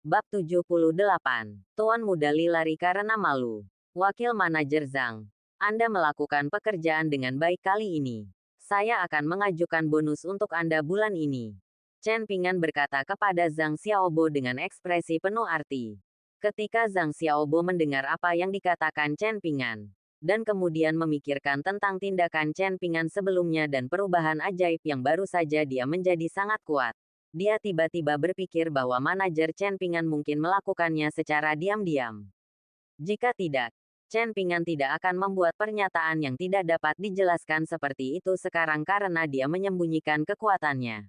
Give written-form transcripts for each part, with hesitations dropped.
Bab 78. Tuan Muda Li lari karena malu. Wakil Manajer Zhang. Anda melakukan pekerjaan dengan baik kali ini. Saya akan mengajukan bonus untuk Anda bulan ini. Chen Pingan berkata kepada Zhang Xiaobo dengan ekspresi penuh arti. Ketika Zhang Xiaobo mendengar apa yang dikatakan Chen Pingan, dan kemudian memikirkan tentang tindakan Chen Pingan sebelumnya dan perubahan ajaib yang baru saja dia menjadi sangat kuat. Dia tiba-tiba berpikir bahwa manajer Chen Pingan mungkin melakukannya secara diam-diam. Jika tidak, Chen Pingan tidak akan membuat pernyataan yang tidak dapat dijelaskan seperti itu sekarang karena dia menyembunyikan kekuatannya.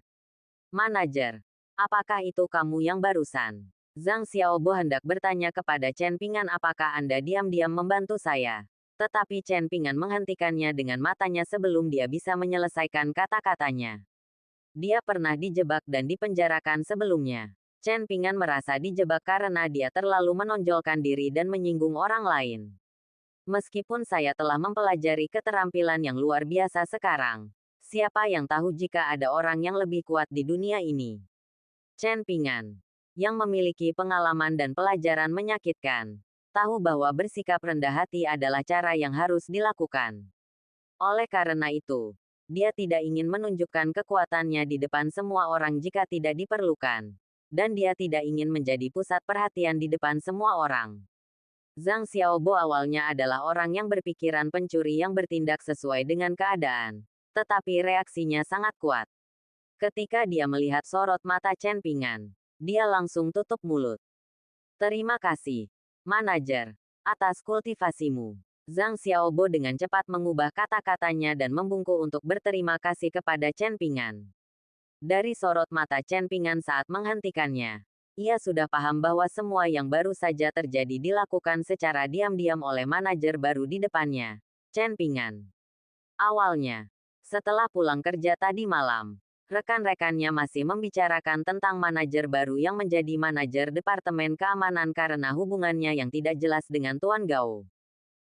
Manajer, apakah itu kamu yang barusan? Zhang Xiaobo hendak bertanya kepada Chen Pingan apakah Anda diam-diam membantu saya. Tetapi Chen Pingan menghentikannya dengan matanya sebelum dia bisa menyelesaikan kata-katanya. Dia pernah dijebak dan dipenjarakan sebelumnya. Chen Pingan merasa dijebak karena dia terlalu menonjolkan diri dan menyinggung orang lain. Meskipun saya telah mempelajari keterampilan yang luar biasa sekarang, siapa yang tahu jika ada orang yang lebih kuat di dunia ini? Chen Pingan, yang memiliki pengalaman dan pelajaran menyakitkan, tahu bahwa bersikap rendah hati adalah cara yang harus dilakukan. Oleh karena itu, dia tidak ingin menunjukkan kekuatannya di depan semua orang jika tidak diperlukan. Dan dia tidak ingin menjadi pusat perhatian di depan semua orang. Zhang Xiaobo awalnya adalah orang yang berpikiran pencuri yang bertindak sesuai dengan keadaan. Tetapi reaksinya sangat kuat. Ketika dia melihat sorot mata Chen Pingan, dia langsung tutup mulut. Terima kasih, manajer, atas kultivasimu. Zhang Xiaobo dengan cepat mengubah kata-katanya dan membungkuk untuk berterima kasih kepada Chen Pingan. Dari sorot mata Chen Pingan saat menghentikannya, ia sudah paham bahwa semua yang baru saja terjadi dilakukan secara diam-diam oleh manajer baru di depannya, Chen Pingan. Awalnya, setelah pulang kerja tadi malam, rekan-rekannya masih membicarakan tentang manajer baru yang menjadi manajer Departemen Keamanan karena hubungannya yang tidak jelas dengan Tuan Gao.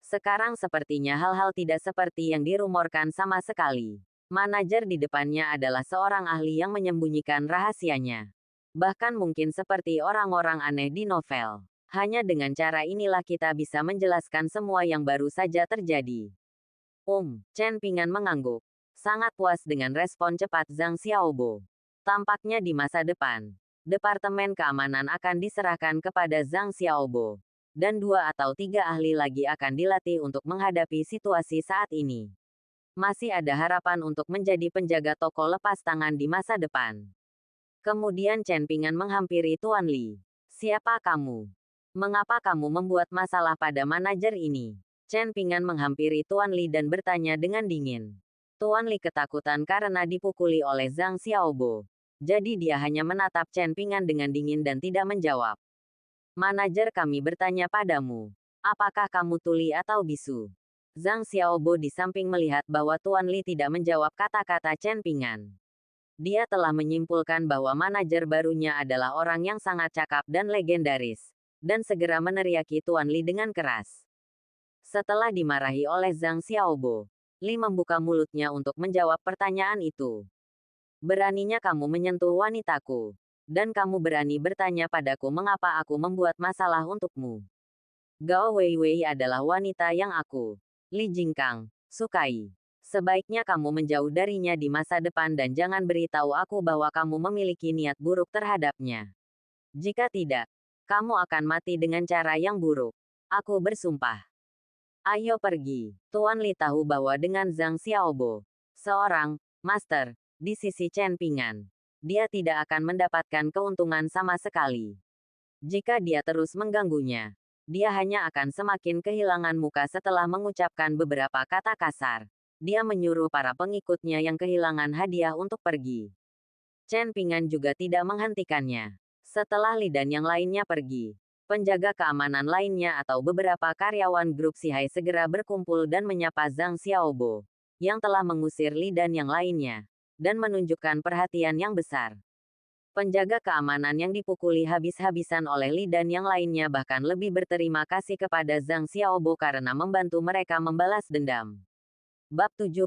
Sekarang sepertinya hal-hal tidak seperti yang dirumorkan sama sekali. Manajer di depannya adalah seorang ahli yang menyembunyikan rahasianya. Bahkan mungkin seperti orang-orang aneh di novel. Hanya dengan cara inilah kita bisa menjelaskan semua yang baru saja terjadi. Chen Pingan mengangguk. Sangat puas dengan respon cepat Zhang Xiaobo. Tampaknya di masa depan, Departemen Keamanan akan diserahkan kepada Zhang Xiaobo. Dan 2 atau 3 ahli lagi akan dilatih untuk menghadapi situasi saat ini. Masih ada harapan untuk menjadi penjaga toko lepas tangan di masa depan. Kemudian Chen Pingan menghampiri Tuan Li. Siapa kamu? Mengapa kamu membuat masalah pada manajer ini? Chen Pingan menghampiri Tuan Li dan bertanya dengan dingin. Tuan Li ketakutan karena dipukuli oleh Zhang Xiaobo. Jadi dia hanya menatap Chen Pingan dengan dingin dan tidak menjawab. Manajer kami bertanya padamu, apakah kamu tuli atau bisu? Zhang Xiaobo di samping melihat bahwa Tuan Li tidak menjawab kata-kata Chen Pingan. Dia telah menyimpulkan bahwa manajer barunya adalah orang yang sangat cakap dan legendaris, dan segera meneriaki Tuan Li dengan keras. Setelah dimarahi oleh Zhang Xiaobo, Li membuka mulutnya untuk menjawab pertanyaan itu. Beraninya kamu menyentuh wanitaku. Dan kamu berani bertanya padaku mengapa aku membuat masalah untukmu. Gao Weiwei adalah wanita yang aku, Li Jingkang, sukai. Sebaiknya kamu menjauh darinya di masa depan dan jangan beritahu aku bahwa kamu memiliki niat buruk terhadapnya. Jika tidak, kamu akan mati dengan cara yang buruk. Aku bersumpah. Ayo pergi. Tuan Li tahu bahwa dengan Zhang Xiaobo, seorang master di sisi Chen Pingan, dia tidak akan mendapatkan keuntungan sama sekali. Jika dia terus mengganggunya, dia hanya akan semakin kehilangan muka setelah mengucapkan beberapa kata kasar. Dia menyuruh para pengikutnya yang kehilangan hadiah untuk pergi. Chen Pingan juga tidak menghentikannya. Setelah Li dan yang lainnya pergi, penjaga keamanan lainnya atau beberapa karyawan grup Sihai segera berkumpul dan menyapa Zhang Xiaobo, yang telah mengusir Li dan yang lainnya, dan menunjukkan perhatian yang besar. Penjaga keamanan yang dipukuli habis-habisan oleh Li dan yang lainnya bahkan lebih berterima kasih kepada Zhang Xiaobo karena membantu mereka membalas dendam. Bab 79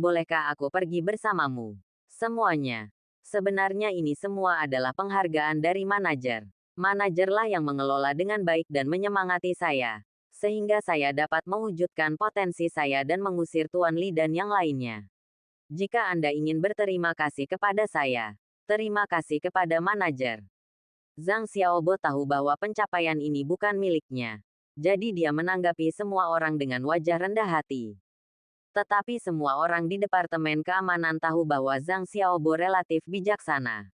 Bolehkah aku pergi bersamamu? Semuanya. Sebenarnya ini semua adalah penghargaan dari manajer. Manajerlah yang mengelola dengan baik dan menyemangati saya, sehingga saya dapat mewujudkan potensi saya dan mengusir Tuan Li dan yang lainnya. Jika Anda ingin berterima kasih kepada saya, terima kasih kepada manajer. Zhang Xiaobo tahu bahwa pencapaian ini bukan miliknya. Jadi dia menanggapi semua orang dengan wajah rendah hati. Tetapi semua orang di Departemen Keamanan tahu bahwa Zhang Xiaobo relatif bijaksana.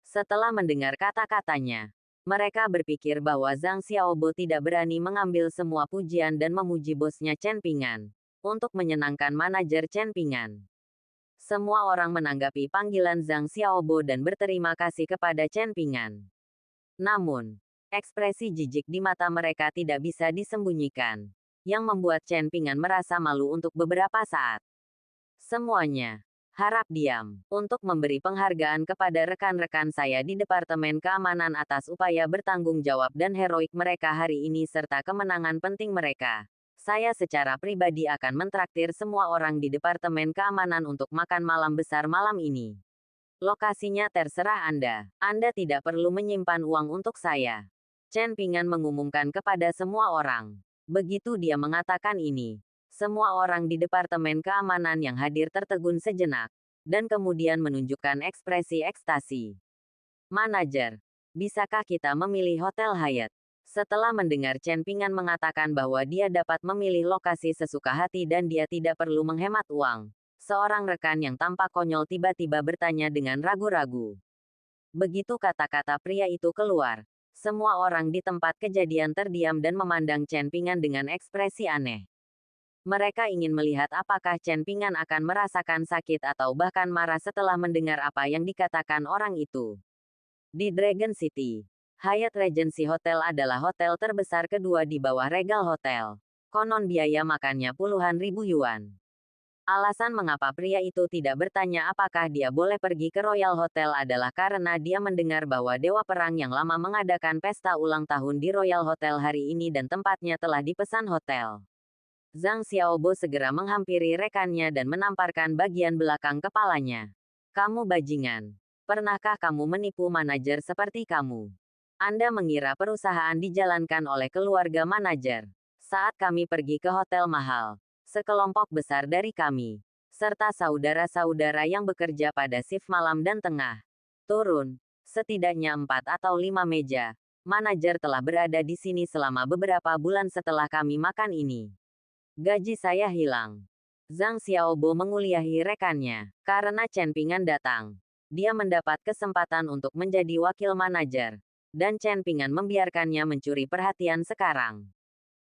Setelah mendengar kata-katanya, mereka berpikir bahwa Zhang Xiaobo tidak berani mengambil semua pujian dan memuji bosnya Chen Pingan, untuk menyenangkan manajer Chen Pingan. Semua orang menanggapi panggilan Zhang Xiaobo dan berterima kasih kepada Chen Pingan. Namun, ekspresi jijik di mata mereka tidak bisa disembunyikan, yang membuat Chen Pingan merasa malu untuk beberapa saat. Semuanya harap diam, untuk memberi penghargaan kepada rekan-rekan saya di Departemen Keamanan atas upaya bertanggung jawab dan heroik mereka hari ini serta kemenangan penting mereka. Saya secara pribadi akan mentraktir semua orang di Departemen Keamanan untuk makan malam besar malam ini. Lokasinya terserah Anda. Anda tidak perlu menyimpan uang untuk saya. Chen Pingan mengumumkan kepada semua orang. Begitu dia mengatakan ini, semua orang di Departemen Keamanan yang hadir tertegun sejenak, dan kemudian menunjukkan ekspresi ekstasi. Manajer, bisakah kita memilih Hotel Hyatt? Setelah mendengar Chen Pingan mengatakan bahwa dia dapat memilih lokasi sesuka hati dan dia tidak perlu menghemat uang, seorang rekan yang tampak konyol tiba-tiba bertanya dengan ragu-ragu. Begitu kata-kata pria itu keluar, semua orang di tempat kejadian terdiam dan memandang Chen Pingan dengan ekspresi aneh. Mereka ingin melihat apakah Chen Pingan akan merasakan sakit atau bahkan marah setelah mendengar apa yang dikatakan orang itu. Di Dragon City, Hyatt Regency Hotel adalah hotel terbesar kedua di bawah Regal Hotel. Konon biaya makannya puluhan ribu yuan. Alasan mengapa pria itu tidak bertanya apakah dia boleh pergi ke Royal Hotel adalah karena dia mendengar bahwa Dewa Perang yang lama mengadakan pesta ulang tahun di Royal Hotel hari ini dan tempatnya telah dipesan hotel. Zhang Xiaobo segera menghampiri rekannya dan menamparkan bagian belakang kepalanya. Kamu bajingan. Pernahkah kamu menipu manajer seperti kamu? Anda mengira perusahaan dijalankan oleh keluarga manajer. Saat kami pergi ke hotel mahal, sekelompok besar dari kami, serta saudara-saudara yang bekerja pada shift malam dan tengah, turun, setidaknya 4 atau 5 meja. Manajer telah berada di sini selama beberapa bulan setelah kami makan ini. Gaji saya hilang. Zhang Xiaobo menguliahi rekannya. Karena Chen Pingan datang, dia mendapat kesempatan untuk menjadi wakil manajer. Dan Chen Pingan membiarkannya mencuri perhatian sekarang.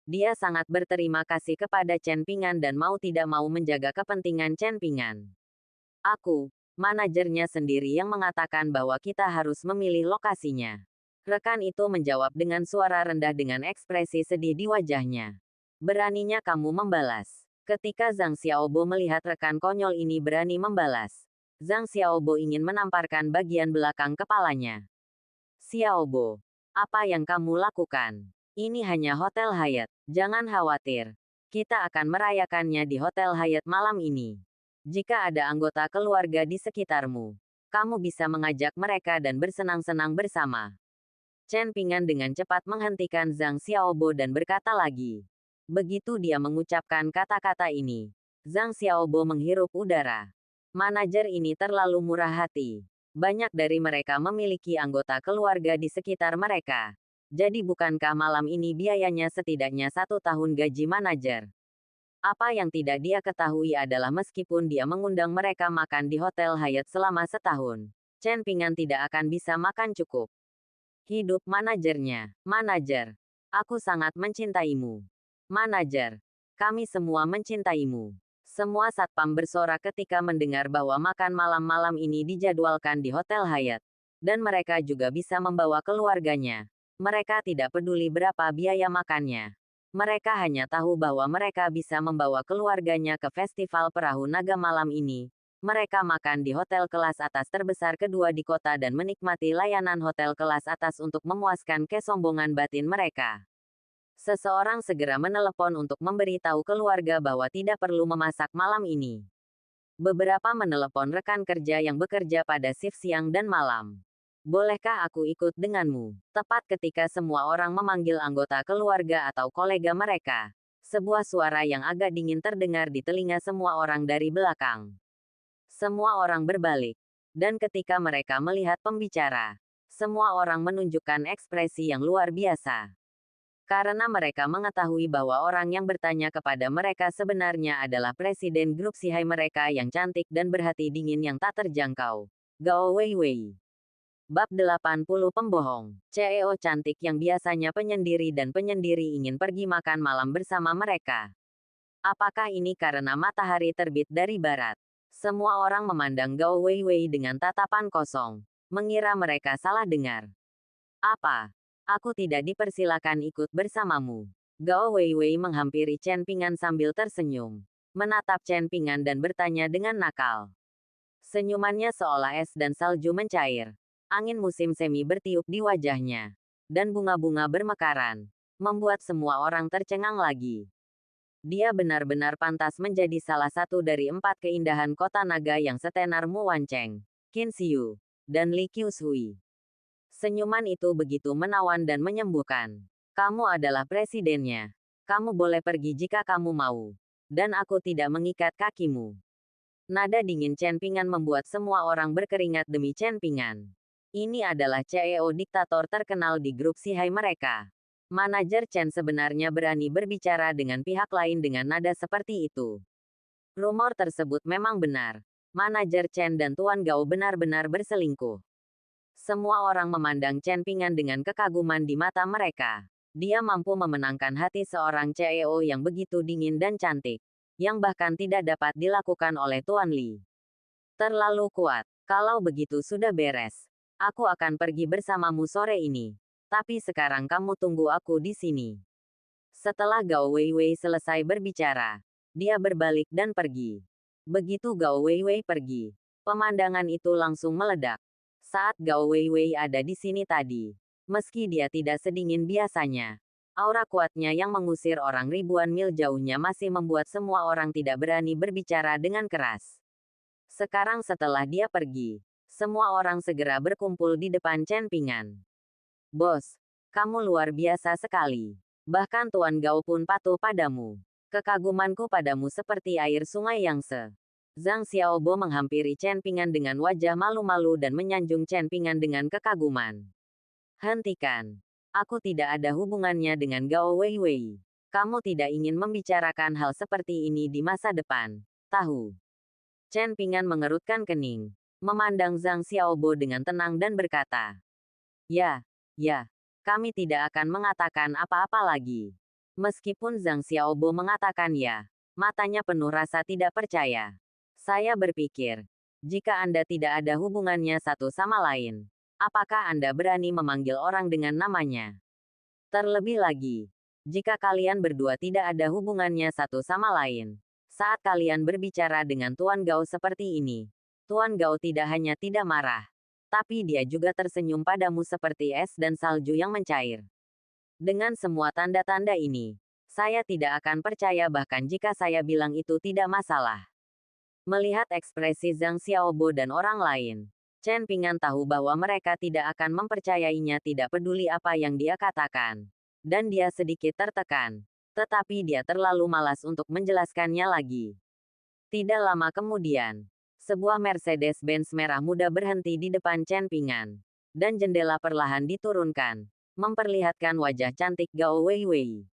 Dia sangat berterima kasih kepada Chen Pingan dan mau tidak mau menjaga kepentingan Chen Pingan. Aku, manajernya sendiri yang mengatakan bahwa kita harus memilih lokasinya. Rekan itu menjawab dengan suara rendah dengan ekspresi sedih di wajahnya. Beraninya kamu membalas. Ketika Zhang Xiaobo melihat rekan konyol ini berani membalas, Zhang Xiaobo ingin menamparkan bagian belakang kepalanya. Xiaobo, apa yang kamu lakukan? Ini hanya Hotel Hyatt. Jangan khawatir. Kita akan merayakannya di Hotel Hyatt malam ini. Jika ada anggota keluarga di sekitarmu, kamu bisa mengajak mereka dan bersenang-senang bersama. Chen Pingan dengan cepat menghentikan Zhang Xiaobo dan berkata lagi. Begitu dia mengucapkan kata-kata ini, Zhang Xiaobo menghirup udara. Manajer ini terlalu murah hati. Banyak dari mereka memiliki anggota keluarga di sekitar mereka. Jadi bukankah malam ini biayanya setidaknya 1 tahun gaji manajer? Apa yang tidak dia ketahui adalah meskipun dia mengundang mereka makan di Hotel Hyatt selama setahun, Chen Pingan tidak akan bisa makan cukup. Hidup manajernya. Manajer, aku sangat mencintaimu. Manajer, kami semua mencintaimu. Semua satpam bersorak ketika mendengar bahwa makan malam-malam ini dijadwalkan di Hotel Hyatt. Dan mereka juga bisa membawa keluarganya. Mereka tidak peduli berapa biaya makannya. Mereka hanya tahu bahwa mereka bisa membawa keluarganya ke festival perahu naga malam ini. Mereka makan di hotel kelas atas terbesar kedua di kota dan menikmati layanan hotel kelas atas untuk memuaskan kesombongan batin mereka. Seseorang segera menelepon untuk memberitahu keluarga bahwa tidak perlu memasak malam ini. Beberapa menelepon rekan kerja yang bekerja pada shift siang dan malam. Bolehkah aku ikut denganmu? Tepat ketika semua orang memanggil anggota keluarga atau kolega mereka, sebuah suara yang agak dingin terdengar di telinga semua orang dari belakang. Semua orang berbalik, dan ketika mereka melihat pembicara, semua orang menunjukkan ekspresi yang luar biasa. Karena mereka mengetahui bahwa orang yang bertanya kepada mereka sebenarnya adalah presiden grup Sihai mereka yang cantik dan berhati dingin yang tak terjangkau, Gao Weiwei. Bab 80 Pembohong. CEO cantik yang biasanya penyendiri dan penyendiri ingin pergi makan malam bersama mereka. Apakah ini karena matahari terbit dari barat? Semua orang memandang Gao Weiwei dengan tatapan kosong, mengira mereka salah dengar. Apa? Aku tidak dipersilakan ikut bersamamu. Gao Weiwei menghampiri Chen Pingan sambil tersenyum, menatap Chen Pingan dan bertanya dengan nakal. Senyumannya seolah es dan salju mencair. Angin musim semi bertiup di wajahnya, dan bunga-bunga bermekaran, membuat semua orang tercengang lagi. Dia benar-benar pantas menjadi salah satu dari 4 keindahan kota naga yang setenar Mu Wancheng, Qin Xiu, dan Li Qiushui. Senyuman itu begitu menawan dan menyembuhkan. Kamu adalah presidennya. Kamu boleh pergi jika kamu mau. Dan aku tidak mengikat kakimu. Nada dingin Chen Pingan membuat semua orang berkeringat demi Chen Pingan. Ini adalah CEO diktator terkenal di grup Sihai mereka. Manajer Chen sebenarnya berani berbicara dengan pihak lain dengan nada seperti itu. Rumor tersebut memang benar. Manajer Chen dan Tuan Gao benar-benar berselingkuh. Semua orang memandang Chen Pingan dengan kekaguman di mata mereka. Dia mampu memenangkan hati seorang CEO yang begitu dingin dan cantik, yang bahkan tidak dapat dilakukan oleh Tuan Li. Terlalu kuat. Kalau begitu sudah beres. Aku akan pergi bersamamu sore ini. Tapi sekarang kamu tunggu aku di sini. Setelah Gao Weiwei selesai berbicara, dia berbalik dan pergi. Begitu Gao Weiwei pergi, pemandangan itu langsung meledak. Saat Gao Weiwei ada di sini tadi, meski dia tidak sedingin biasanya, aura kuatnya yang mengusir orang ribuan mil jauhnya masih membuat semua orang tidak berani berbicara dengan keras. Sekarang setelah dia pergi, semua orang segera berkumpul di depan Chen Pingan. Bos, kamu luar biasa sekali. Bahkan Tuan Gao pun patuh padamu. Kekagumanku padamu seperti air sungai Yangtze. Zhang Xiaobo menghampiri Chen Pingan dengan wajah malu-malu dan menyanjung Chen Pingan dengan kekaguman. Hentikan. Aku tidak ada hubungannya dengan Gao Weiwei. Kamu tidak ingin membicarakan hal seperti ini di masa depan, tahu? Chen Pingan mengerutkan kening, memandang Zhang Xiaobo dengan tenang dan berkata, Ya, kami tidak akan mengatakan apa-apa lagi. Meskipun Zhang Xiaobo mengatakan ya, matanya penuh rasa tidak percaya. Saya berpikir, jika Anda tidak ada hubungannya satu sama lain, apakah Anda berani memanggil orang dengan namanya? Terlebih lagi, jika kalian berdua tidak ada hubungannya satu sama lain, saat kalian berbicara dengan Tuan Gao seperti ini, Tuan Gao tidak hanya tidak marah, tapi dia juga tersenyum padamu seperti es dan salju yang mencair. Dengan semua tanda-tanda ini, saya tidak akan percaya bahkan jika saya bilang itu tidak masalah. Melihat ekspresi Zhang Xiaobo dan orang lain, Chen Pingan tahu bahwa mereka tidak akan mempercayainya tidak peduli apa yang dia katakan. Dan dia sedikit tertekan, tetapi dia terlalu malas untuk menjelaskannya lagi. Tidak lama kemudian, sebuah Mercedes-Benz merah muda berhenti di depan Chen Pingan, dan jendela perlahan diturunkan, memperlihatkan wajah cantik Gao Weiwei.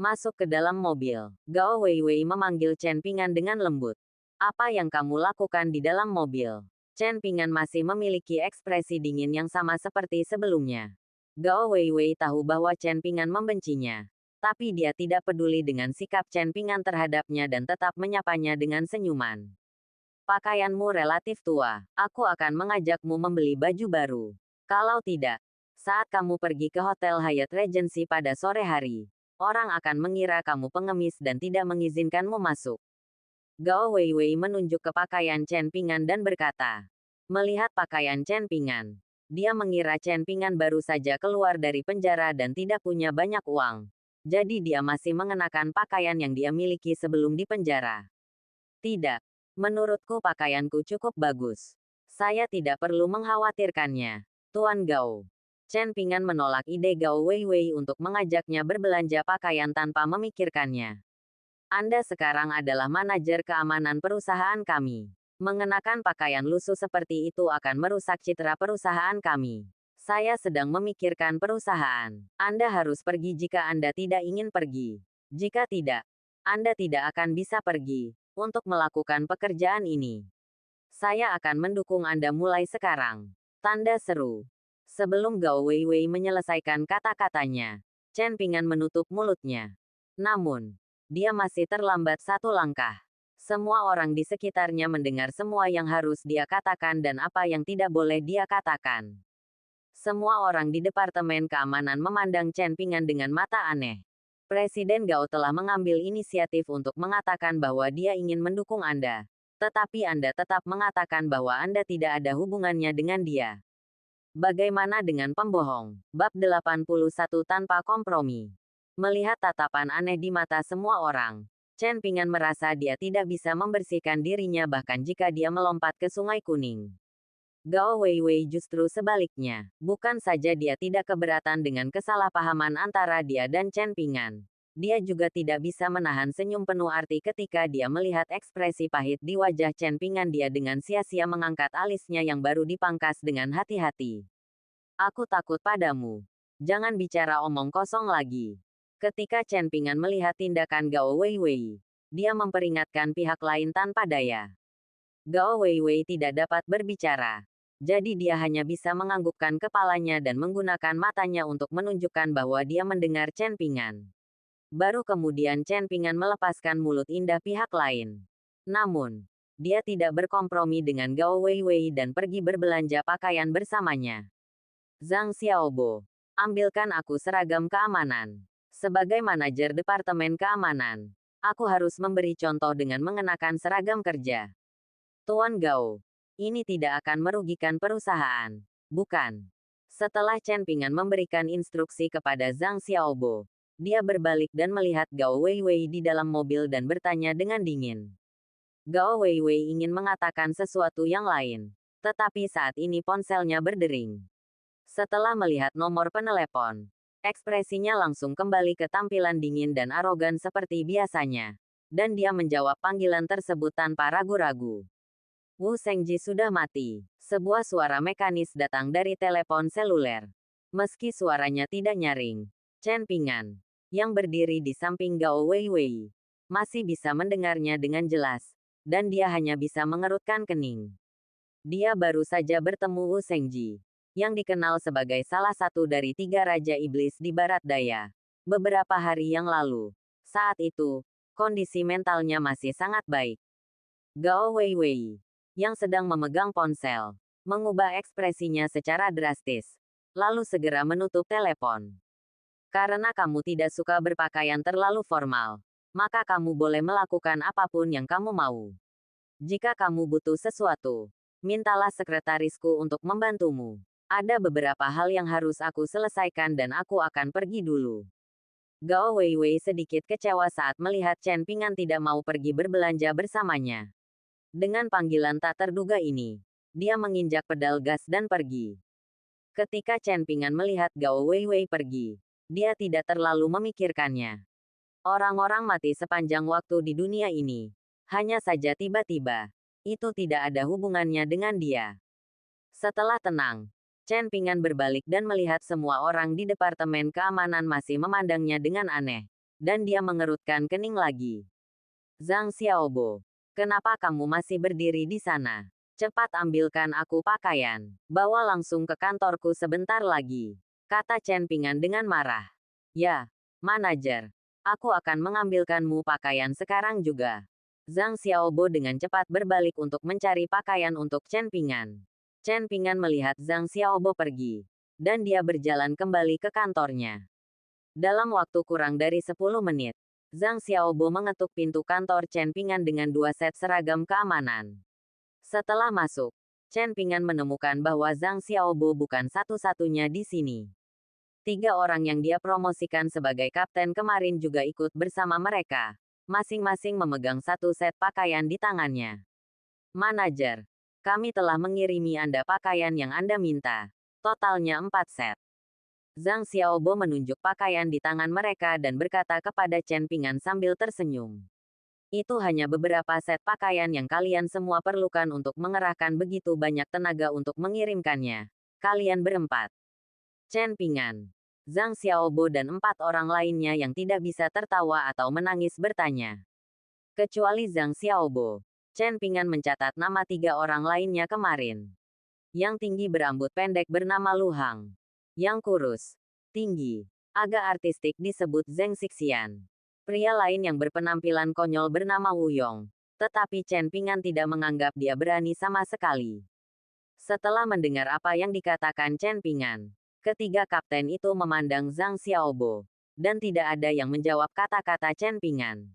Masuk ke dalam mobil, Gao Weiwei memanggil Chen Pingan dengan lembut. Apa yang kamu lakukan di dalam mobil? Chen Pingan masih memiliki ekspresi dingin yang sama seperti sebelumnya. Gao Weiwei tahu bahwa Chen Pingan membencinya, tapi dia tidak peduli dengan sikap Chen Pingan terhadapnya dan tetap menyapanya dengan senyuman. Pakaianmu relatif tua, aku akan mengajakmu membeli baju baru. Kalau tidak, saat kamu pergi ke Hotel Hyatt Regency pada sore hari, orang akan mengira kamu pengemis dan tidak mengizinkanmu masuk. Gao Weiwei menunjuk ke pakaian Chen Pingan dan berkata. Melihat pakaian Chen Pingan, dia mengira Chen Pingan baru saja keluar dari penjara dan tidak punya banyak uang. Jadi dia masih mengenakan pakaian yang dia miliki sebelum di penjara. Tidak, menurutku pakaianku cukup bagus. Saya tidak perlu mengkhawatirkannya. Tuan Gao. Chen Pingan menolak ide Gao Weiwei untuk mengajaknya berbelanja pakaian tanpa memikirkannya. Anda sekarang adalah manajer keamanan perusahaan kami. Mengenakan pakaian lusuh seperti itu akan merusak citra perusahaan kami. Saya sedang memikirkan perusahaan. Anda harus pergi jika Anda tidak ingin pergi. Jika tidak, Anda tidak akan bisa pergi untuk melakukan pekerjaan ini. Saya akan mendukung Anda mulai sekarang. Tanda seru. Sebelum Gao Weiwei menyelesaikan kata-katanya, Chen Pingan menutup mulutnya. Namun, dia masih terlambat satu langkah. Semua orang di sekitarnya mendengar semua yang harus dia katakan dan apa yang tidak boleh dia katakan. Semua orang di Departemen Keamanan memandang Chen Pingan dengan mata aneh. Presiden Gao telah mengambil inisiatif untuk mengatakan bahwa dia ingin mendukung Anda. Tetapi Anda tetap mengatakan bahwa Anda tidak ada hubungannya dengan dia. Bagaimana dengan pembohong? Bab 81 tanpa kompromi. Melihat tatapan aneh di mata semua orang, Chen Pingan merasa dia tidak bisa membersihkan dirinya bahkan jika dia melompat ke Sungai Kuning. Gao Weiwei justru sebaliknya. Bukan saja dia tidak keberatan dengan kesalahpahaman antara dia dan Chen Pingan. Dia juga tidak bisa menahan senyum penuh arti ketika dia melihat ekspresi pahit di wajah Chen Pingan. Dia dengan sia-sia mengangkat alisnya yang baru dipangkas dengan hati-hati. Aku takut padamu. Jangan bicara omong kosong lagi. Ketika Chen Pingan melihat tindakan Gao Weiwei, dia memperingatkan pihak lain tanpa daya. Gao Weiwei tidak dapat berbicara. Jadi dia hanya bisa menganggukkan kepalanya dan menggunakan matanya untuk menunjukkan bahwa dia mendengar Chen Pingan. Baru kemudian Chen Pingan melepaskan mulut indah pihak lain. Namun, dia tidak berkompromi dengan Gao Weiwei dan pergi berbelanja pakaian bersamanya. Zhang Xiaobo, ambilkan aku seragam keamanan. Sebagai manajer Departemen Keamanan, aku harus memberi contoh dengan mengenakan seragam kerja. Tuan Gao, ini tidak akan merugikan perusahaan, bukan? Setelah Chen Pingan memberikan instruksi kepada Zhang Xiaobo, dia berbalik dan melihat Gao Weiwei di dalam mobil dan bertanya dengan dingin. Gao Weiwei ingin mengatakan sesuatu yang lain, tetapi saat ini ponselnya berdering. Setelah melihat nomor penelepon, ekspresinya langsung kembali ke tampilan dingin dan arogan seperti biasanya. Dan dia menjawab panggilan tersebut tanpa ragu-ragu. Wu Shengji sudah mati. Sebuah suara mekanis datang dari telepon seluler. Meski suaranya tidak nyaring, Chen Pingan, yang berdiri di samping Gao Weiwei, masih bisa mendengarnya dengan jelas, dan dia hanya bisa mengerutkan kening. Dia baru saja bertemu Wu Shengji, yang dikenal sebagai salah satu dari 3 Raja Iblis di Barat Daya, beberapa hari yang lalu. Saat itu, kondisi mentalnya masih sangat baik. Gao Weiwei, yang sedang memegang ponsel, mengubah ekspresinya secara drastis, lalu segera menutup telepon. Karena kamu tidak suka berpakaian terlalu formal, maka kamu boleh melakukan apapun yang kamu mau. Jika kamu butuh sesuatu, mintalah sekretarisku untuk membantumu. Ada beberapa hal yang harus aku selesaikan dan aku akan pergi dulu. Gao Weiwei sedikit kecewa saat melihat Chen Pingan tidak mau pergi berbelanja bersamanya. Dengan panggilan tak terduga ini, dia menginjak pedal gas dan pergi. Ketika Chen Pingan melihat Gao Weiwei pergi, dia tidak terlalu memikirkannya. Orang-orang mati sepanjang waktu di dunia ini. Hanya saja tiba-tiba, itu tidak ada hubungannya dengan dia. Setelah tenang, Chen Pingan berbalik dan melihat semua orang di Departemen Keamanan masih memandangnya dengan aneh. Dan dia mengerutkan kening lagi. Zhang Xiaobo, kenapa kamu masih berdiri di sana? Cepat ambilkan aku pakaian. Bawa langsung ke kantorku sebentar lagi, kata Chen Pingan dengan marah. Ya, manajer. Aku akan mengambilkanmu pakaian sekarang juga. Zhang Xiaobo dengan cepat berbalik untuk mencari pakaian untuk Chen Pingan. Chen Pingan melihat Zhang Xiaobo pergi, dan dia berjalan kembali ke kantornya. Dalam waktu kurang dari 10 menit, Zhang Xiaobo mengetuk pintu kantor Chen Pingan dengan 2 set seragam keamanan. Setelah masuk, Chen Pingan menemukan bahwa Zhang Xiaobo bukan satu-satunya di sini. 3 orang yang dia promosikan sebagai kapten kemarin juga ikut bersama mereka, masing-masing memegang 1 set pakaian di tangannya. Manajer, kami telah mengirimi Anda pakaian yang Anda minta. totalnya 4 set. Zhang Xiaobo menunjuk pakaian di tangan mereka dan berkata kepada Chen Pingan sambil tersenyum. Itu hanya beberapa set pakaian yang kalian semua perlukan untuk mengerahkan begitu banyak tenaga untuk mengirimkannya. Kalian berempat. Chen Pingan, Zhang Xiaobo dan 4 orang lainnya yang tidak bisa tertawa atau menangis bertanya. Kecuali Zhang Xiaobo. Chen Pingan mencatat nama 3 orang lainnya kemarin. Yang tinggi berambut pendek bernama Lu Hang. Yang kurus, tinggi, agak artistik disebut Zheng Xixian. Pria lain yang berpenampilan konyol bernama Wu Yong. Tetapi Chen Pingan tidak menganggap dia berani sama sekali. Setelah mendengar apa yang dikatakan Chen Pingan, ketiga kapten itu memandang Zhang Xiaobo. Dan tidak ada yang menjawab kata-kata Chen Pingan.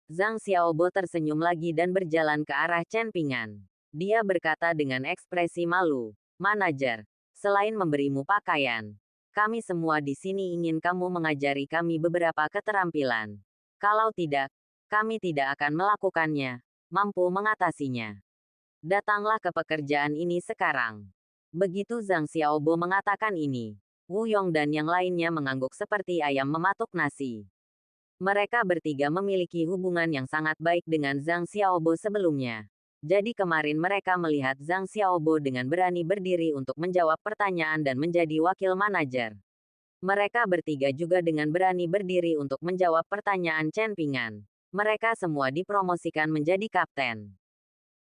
Zhang Xiaobo tersenyum lagi dan berjalan ke arah Chen Pingan. Dia berkata dengan ekspresi malu, "Manajer, selain memberimu pakaian, kami semua di sini ingin kamu mengajari kami beberapa keterampilan. Kalau tidak, kami tidak akan melakukannya, mampu mengatasinya. Datanglah ke pekerjaan ini sekarang." Begitu Zhang Xiaobo mengatakan ini, Wu Yong dan yang lainnya mengangguk seperti ayam mematuk nasi. Mereka bertiga memiliki hubungan yang sangat baik dengan Zhang Xiaobo sebelumnya. Jadi kemarin mereka melihat Zhang Xiaobo dengan berani berdiri untuk menjawab pertanyaan dan menjadi wakil manajer. Mereka bertiga juga dengan berani berdiri untuk menjawab pertanyaan Chen Pingan. Mereka semua dipromosikan menjadi kapten.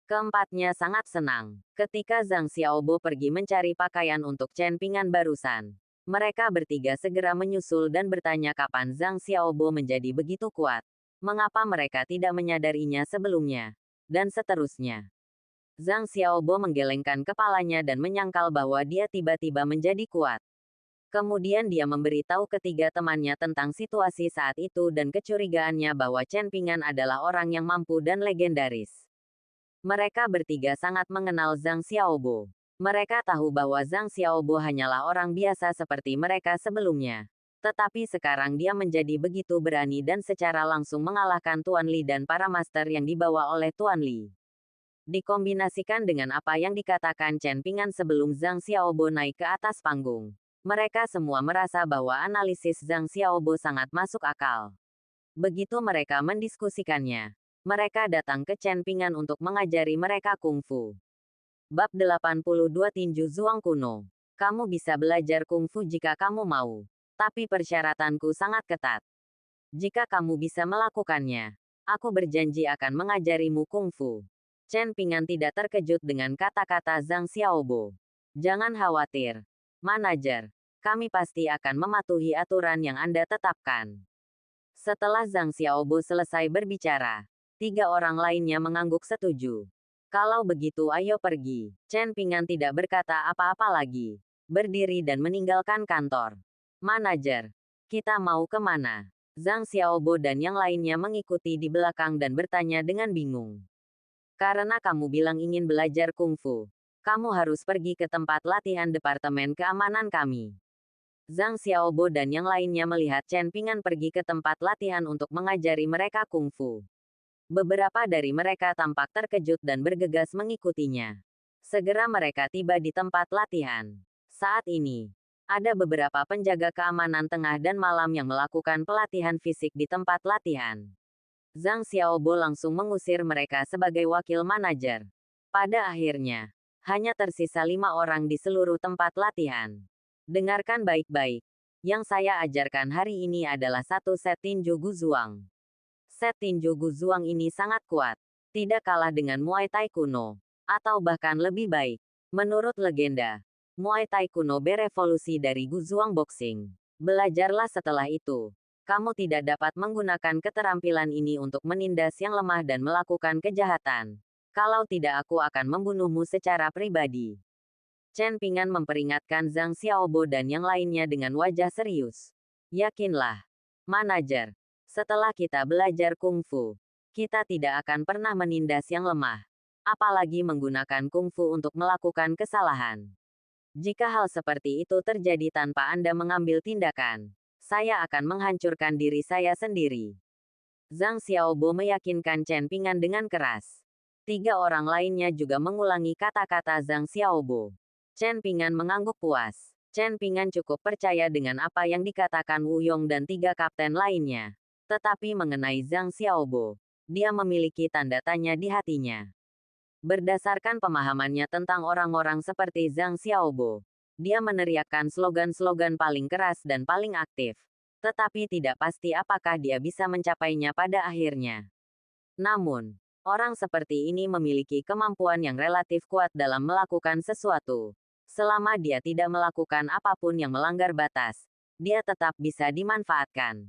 Keempatnya sangat senang. Ketika Zhang Xiaobo pergi mencari pakaian untuk Chen Pingan barusan, mereka bertiga segera menyusul dan bertanya kapan Zhang Xiaobo menjadi begitu kuat. Mengapa mereka tidak menyadarinya sebelumnya? Dan seterusnya. Zhang Xiaobo menggelengkan kepalanya dan menyangkal bahwa dia tiba-tiba menjadi kuat. Kemudian dia memberitahu ketiga temannya tentang situasi saat itu dan kecurigaannya bahwa Chen Pingan adalah orang yang mampu dan legendaris. Mereka bertiga sangat mengenal Zhang Xiaobo. Mereka tahu bahwa Zhang Xiaobo hanyalah orang biasa seperti mereka sebelumnya. Tetapi sekarang dia menjadi begitu berani dan secara langsung mengalahkan Tuan Li dan para master yang dibawa oleh Tuan Li. Dikombinasikan dengan apa yang dikatakan Chen Pingan sebelum Zhang Xiaobo naik ke atas panggung. Mereka semua merasa bahwa analisis Zhang Xiaobo sangat masuk akal. Begitu mereka mendiskusikannya, mereka datang ke Chen Pingan untuk mengajari mereka kungfu. Bab 82 Tinju Zuang Kuno. Kamu bisa belajar kungfu jika kamu mau. Tapi persyaratanku sangat ketat. Jika kamu bisa melakukannya, aku berjanji akan mengajarimu kungfu. Chen Pingan tidak terkejut dengan kata-kata Zhang Xiaobo. Jangan khawatir, manajer. Kami pasti akan mematuhi aturan yang Anda tetapkan. Setelah Zhang Xiaobo selesai berbicara, 3 orang lainnya mengangguk setuju. Kalau begitu ayo pergi. Chen Pingan tidak berkata apa-apa lagi. Berdiri dan meninggalkan kantor. Manajer, kita mau kemana? Zhang Xiaobo dan yang lainnya mengikuti di belakang dan bertanya dengan bingung. Karena kamu bilang ingin belajar kungfu, kamu harus pergi ke tempat latihan Departemen Keamanan kami. Zhang Xiaobo dan yang lainnya melihat Chen Pingan pergi ke tempat latihan untuk mengajari mereka kungfu. Beberapa dari mereka tampak terkejut dan bergegas mengikutinya. Segera mereka tiba di tempat latihan. Saat ini, ada beberapa penjaga keamanan tengah dan malam yang melakukan pelatihan fisik di tempat latihan. Zhang Xiaobo langsung mengusir mereka sebagai wakil manajer. Pada akhirnya, hanya tersisa 5 orang di seluruh tempat latihan. Dengarkan baik-baik. Yang saya ajarkan hari ini adalah satu set tinju Guzuang. Set tinju Guzuang ini sangat kuat. Tidak kalah dengan Muay Thai kuno. Atau bahkan lebih baik. Menurut legenda, Muay Thai kuno berevolusi dari Guzuang Boxing. Belajarlah setelah itu. Kamu tidak dapat menggunakan keterampilan ini untuk menindas yang lemah dan melakukan kejahatan. Kalau tidak aku akan membunuhmu secara pribadi. Chen Pingan memperingatkan Zhang Xiaobo dan yang lainnya dengan wajah serius. Yakinlah, manajer. Setelah kita belajar kungfu, kita tidak akan pernah menindas yang lemah. Apalagi menggunakan kungfu untuk melakukan kesalahan. Jika hal seperti itu terjadi tanpa Anda mengambil tindakan, saya akan menghancurkan diri saya sendiri. Zhang Xiaobo meyakinkan Chen Pingan dengan keras. 3 orang lainnya juga mengulangi kata-kata Zhang Xiaobo. Chen Pingan mengangguk puas. Chen Pingan cukup percaya dengan apa yang dikatakan Wu Yong dan 3 kapten lainnya. Tetapi mengenai Zhang Xiaobo, dia memiliki tanda tanya di hatinya. Berdasarkan pemahamannya tentang orang-orang seperti Zhang Xiaobo, dia meneriakkan slogan-slogan paling keras dan paling aktif. Tetapi tidak pasti apakah dia bisa mencapainya pada akhirnya. Namun, orang seperti ini memiliki kemampuan yang relatif kuat dalam melakukan sesuatu. Selama dia tidak melakukan apapun yang melanggar batas, dia tetap bisa dimanfaatkan.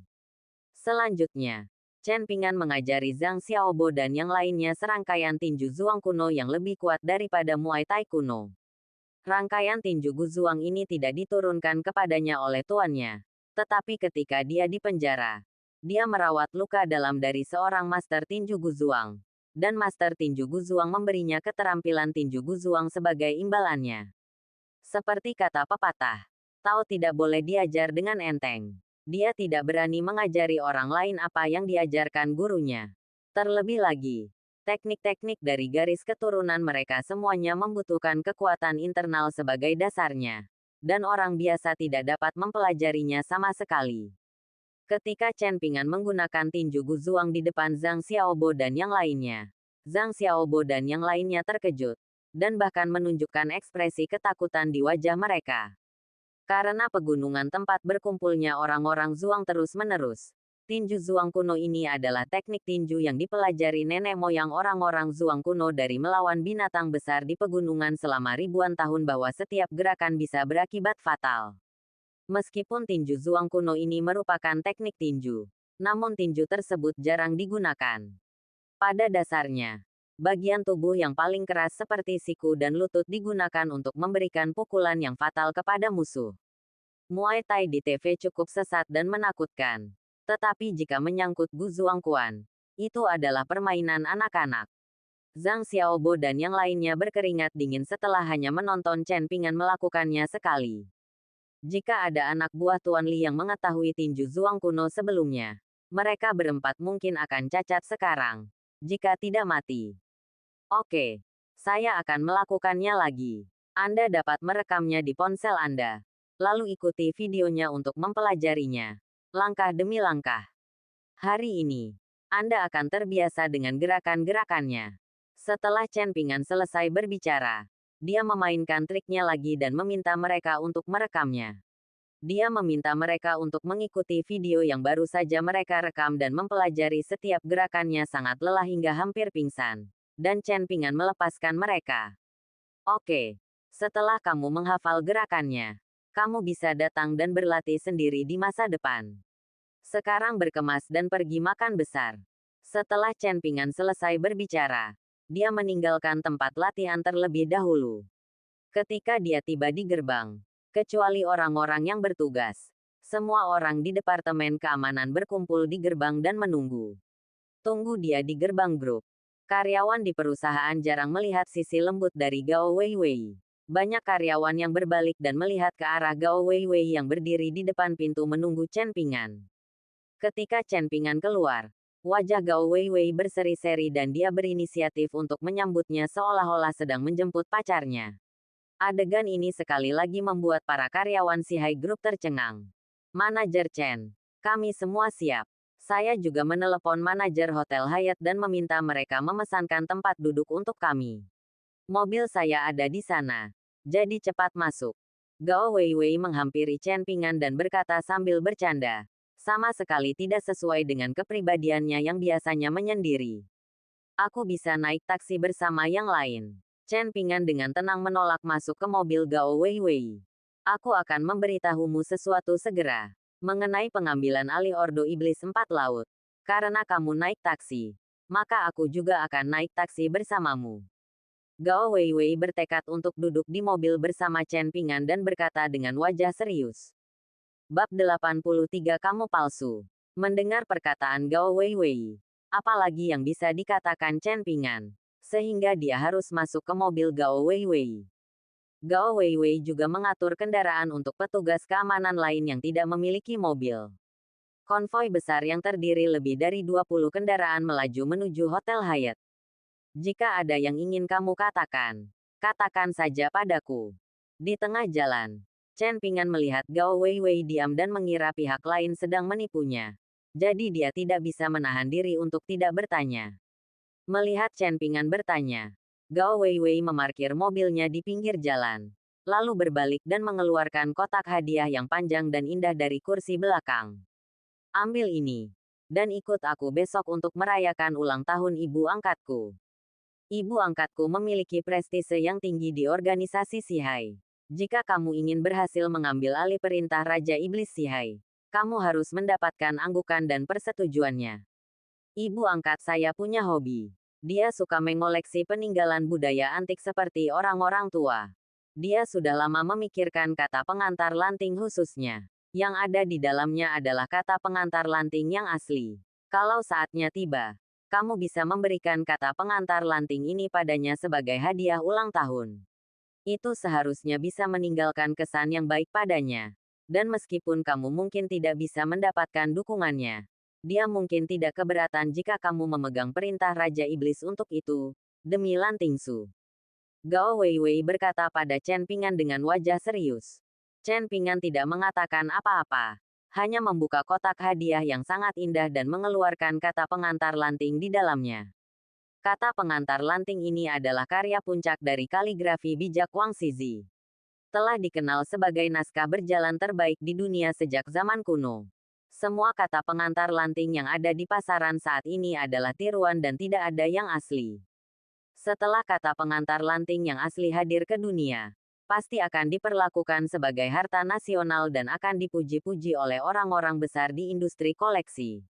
Selanjutnya, Chen Pingan mengajari Zhang Xiaobo dan yang lainnya serangkaian tinju Zhuang kuno yang lebih kuat daripada Muay Thai kuno. Rangkaian tinju Guzuang ini tidak diturunkan kepadanya oleh tuannya. Tetapi ketika dia di penjara, dia merawat luka dalam dari seorang master tinju Guzuang. Dan master tinju Guzuang memberinya keterampilan tinju Guzuang sebagai imbalannya. Seperti kata pepatah, tahu tidak boleh diajar dengan enteng. Dia tidak berani mengajari orang lain apa yang diajarkan gurunya. Terlebih lagi, teknik-teknik dari garis keturunan mereka semuanya membutuhkan kekuatan internal sebagai dasarnya. Dan orang biasa tidak dapat mempelajarinya sama sekali. Ketika Chen Pingan menggunakan tinju Guzuang di depan Zhang Xiaobo dan yang lainnya, Zhang Xiaobo dan yang lainnya terkejut, dan bahkan menunjukkan ekspresi ketakutan di wajah mereka. Karena pegunungan tempat berkumpulnya orang-orang Zhuang terus-menerus, tinju Zhuang kuno ini adalah teknik tinju yang dipelajari nenek moyang orang-orang Zhuang kuno dari melawan binatang besar di pegunungan selama ribuan tahun bahwa setiap gerakan bisa berakibat fatal. Meskipun tinju Zhuang kuno ini merupakan teknik tinju, namun tinju tersebut jarang digunakan. Pada dasarnya, bagian tubuh yang paling keras seperti siku dan lutut digunakan untuk memberikan pukulan yang fatal kepada musuh. Muay Thai di TV cukup sesat dan menakutkan. Tetapi jika menyangkut Gu Zuangquan, itu adalah permainan anak-anak. Zhang Xiaobo dan yang lainnya berkeringat dingin setelah hanya menonton Chen Pingan melakukannya sekali. Jika ada anak buah Tuan Li yang mengetahui tinju Zhuang kuno sebelumnya, mereka berempat mungkin akan cacat sekarang, jika tidak mati. Oke, saya akan melakukannya lagi. Anda dapat merekamnya di ponsel Anda. Lalu ikuti videonya untuk mempelajarinya, langkah demi langkah. Hari ini, Anda akan terbiasa dengan gerakan-gerakannya. Setelah Chen Pingan selesai berbicara, dia memainkan triknya lagi dan meminta mereka untuk merekamnya. Dia meminta mereka untuk mengikuti video yang baru saja mereka rekam dan mempelajari setiap gerakannya sangat lelah hingga hampir pingsan. Dan Chen Pingan melepaskan mereka. Oke, setelah kamu menghafal gerakannya, kamu bisa datang dan berlatih sendiri di masa depan. Sekarang berkemas dan pergi makan besar. Setelah Chen Pingan selesai berbicara, dia meninggalkan tempat latihan terlebih dahulu. Ketika dia tiba di gerbang, kecuali orang-orang yang bertugas, semua orang di Departemen Keamanan berkumpul di gerbang dan menunggu. Tunggu dia di gerbang grup. Karyawan di perusahaan jarang melihat sisi lembut dari Gao Weiwei. Banyak karyawan yang berbalik dan melihat ke arah Gao Weiwei yang berdiri di depan pintu menunggu Chen Pingan. Ketika Chen Pingan keluar, wajah Gao Weiwei berseri-seri dan dia berinisiatif untuk menyambutnya seolah-olah sedang menjemput pacarnya. Adegan ini sekali lagi membuat para karyawan Sihai Group tercengang. Manajer Chen, kami semua siap. Saya juga menelepon manajer Hotel Hyatt dan meminta mereka memesankan tempat duduk untuk kami. Mobil saya ada di sana. Jadi cepat masuk. Gao Weiwei menghampiri Chen Pingan dan berkata sambil bercanda. Sama sekali tidak sesuai dengan kepribadiannya yang biasanya menyendiri. Aku bisa naik taksi bersama yang lain. Chen Pingan dengan tenang menolak masuk ke mobil Gao Weiwei. Aku akan memberitahumu sesuatu segera. Mengenai pengambilan alih Ordo Iblis 4 Laut. Karena kamu naik taksi, maka aku juga akan naik taksi bersamamu. Gao Weiwei bertekad untuk duduk di mobil bersama Chen Pingan dan berkata dengan wajah serius. Bab 83 Kamu palsu. Mendengar perkataan Gao Weiwei, apalagi yang bisa dikatakan Chen Pingan, sehingga dia harus masuk ke mobil Gao Weiwei. Gao Weiwei juga mengatur kendaraan untuk petugas keamanan lain yang tidak memiliki mobil. Konvoi besar yang terdiri lebih dari 20 kendaraan melaju menuju Hotel Hyatt. Jika ada yang ingin kamu katakan, katakan saja padaku. Di tengah jalan, Chen Pingan melihat Gao Weiwei diam dan mengira pihak lain sedang menipunya. Jadi dia tidak bisa menahan diri untuk tidak bertanya. Melihat Chen Pingan bertanya, Gao Weiwei memarkir mobilnya di pinggir jalan. Lalu berbalik dan mengeluarkan kotak hadiah yang panjang dan indah dari kursi belakang. Ambil ini. Dan ikut aku besok untuk merayakan ulang tahun ibu angkatku. Ibu angkatku memiliki prestise yang tinggi di organisasi Sihai. Jika kamu ingin berhasil mengambil alih perintah Raja Iblis Sihai, kamu harus mendapatkan anggukan dan persetujuannya. Ibu angkat saya punya hobi. Dia suka mengoleksi peninggalan budaya antik seperti orang-orang tua. Dia sudah lama memikirkan kata pengantar lanting khususnya. Yang ada di dalamnya adalah kata pengantar lanting yang asli. Kalau saatnya tiba, kamu bisa memberikan kata pengantar lanting ini padanya sebagai hadiah ulang tahun. Itu seharusnya bisa meninggalkan kesan yang baik padanya. Dan meskipun kamu mungkin tidak bisa mendapatkan dukungannya, dia mungkin tidak keberatan jika kamu memegang perintah Raja Iblis untuk itu, demi Lanting Su. Gao Weiwei berkata pada Chen Pingan dengan wajah serius. Chen Pingan tidak mengatakan apa-apa, hanya membuka kotak hadiah yang sangat indah dan mengeluarkan kata pengantar lanting di dalamnya. Kata pengantar lanting ini adalah karya puncak dari kaligrafi bijak Wang Shizi. Telah dikenal sebagai naskah berjalan terbaik di dunia sejak zaman kuno. Semua kata pengantar lanting yang ada di pasaran saat ini adalah tiruan dan tidak ada yang asli. Setelah kata pengantar lanting yang asli hadir ke dunia, pasti akan diperlakukan sebagai harta nasional dan akan dipuji-puji oleh orang-orang besar di industri koleksi.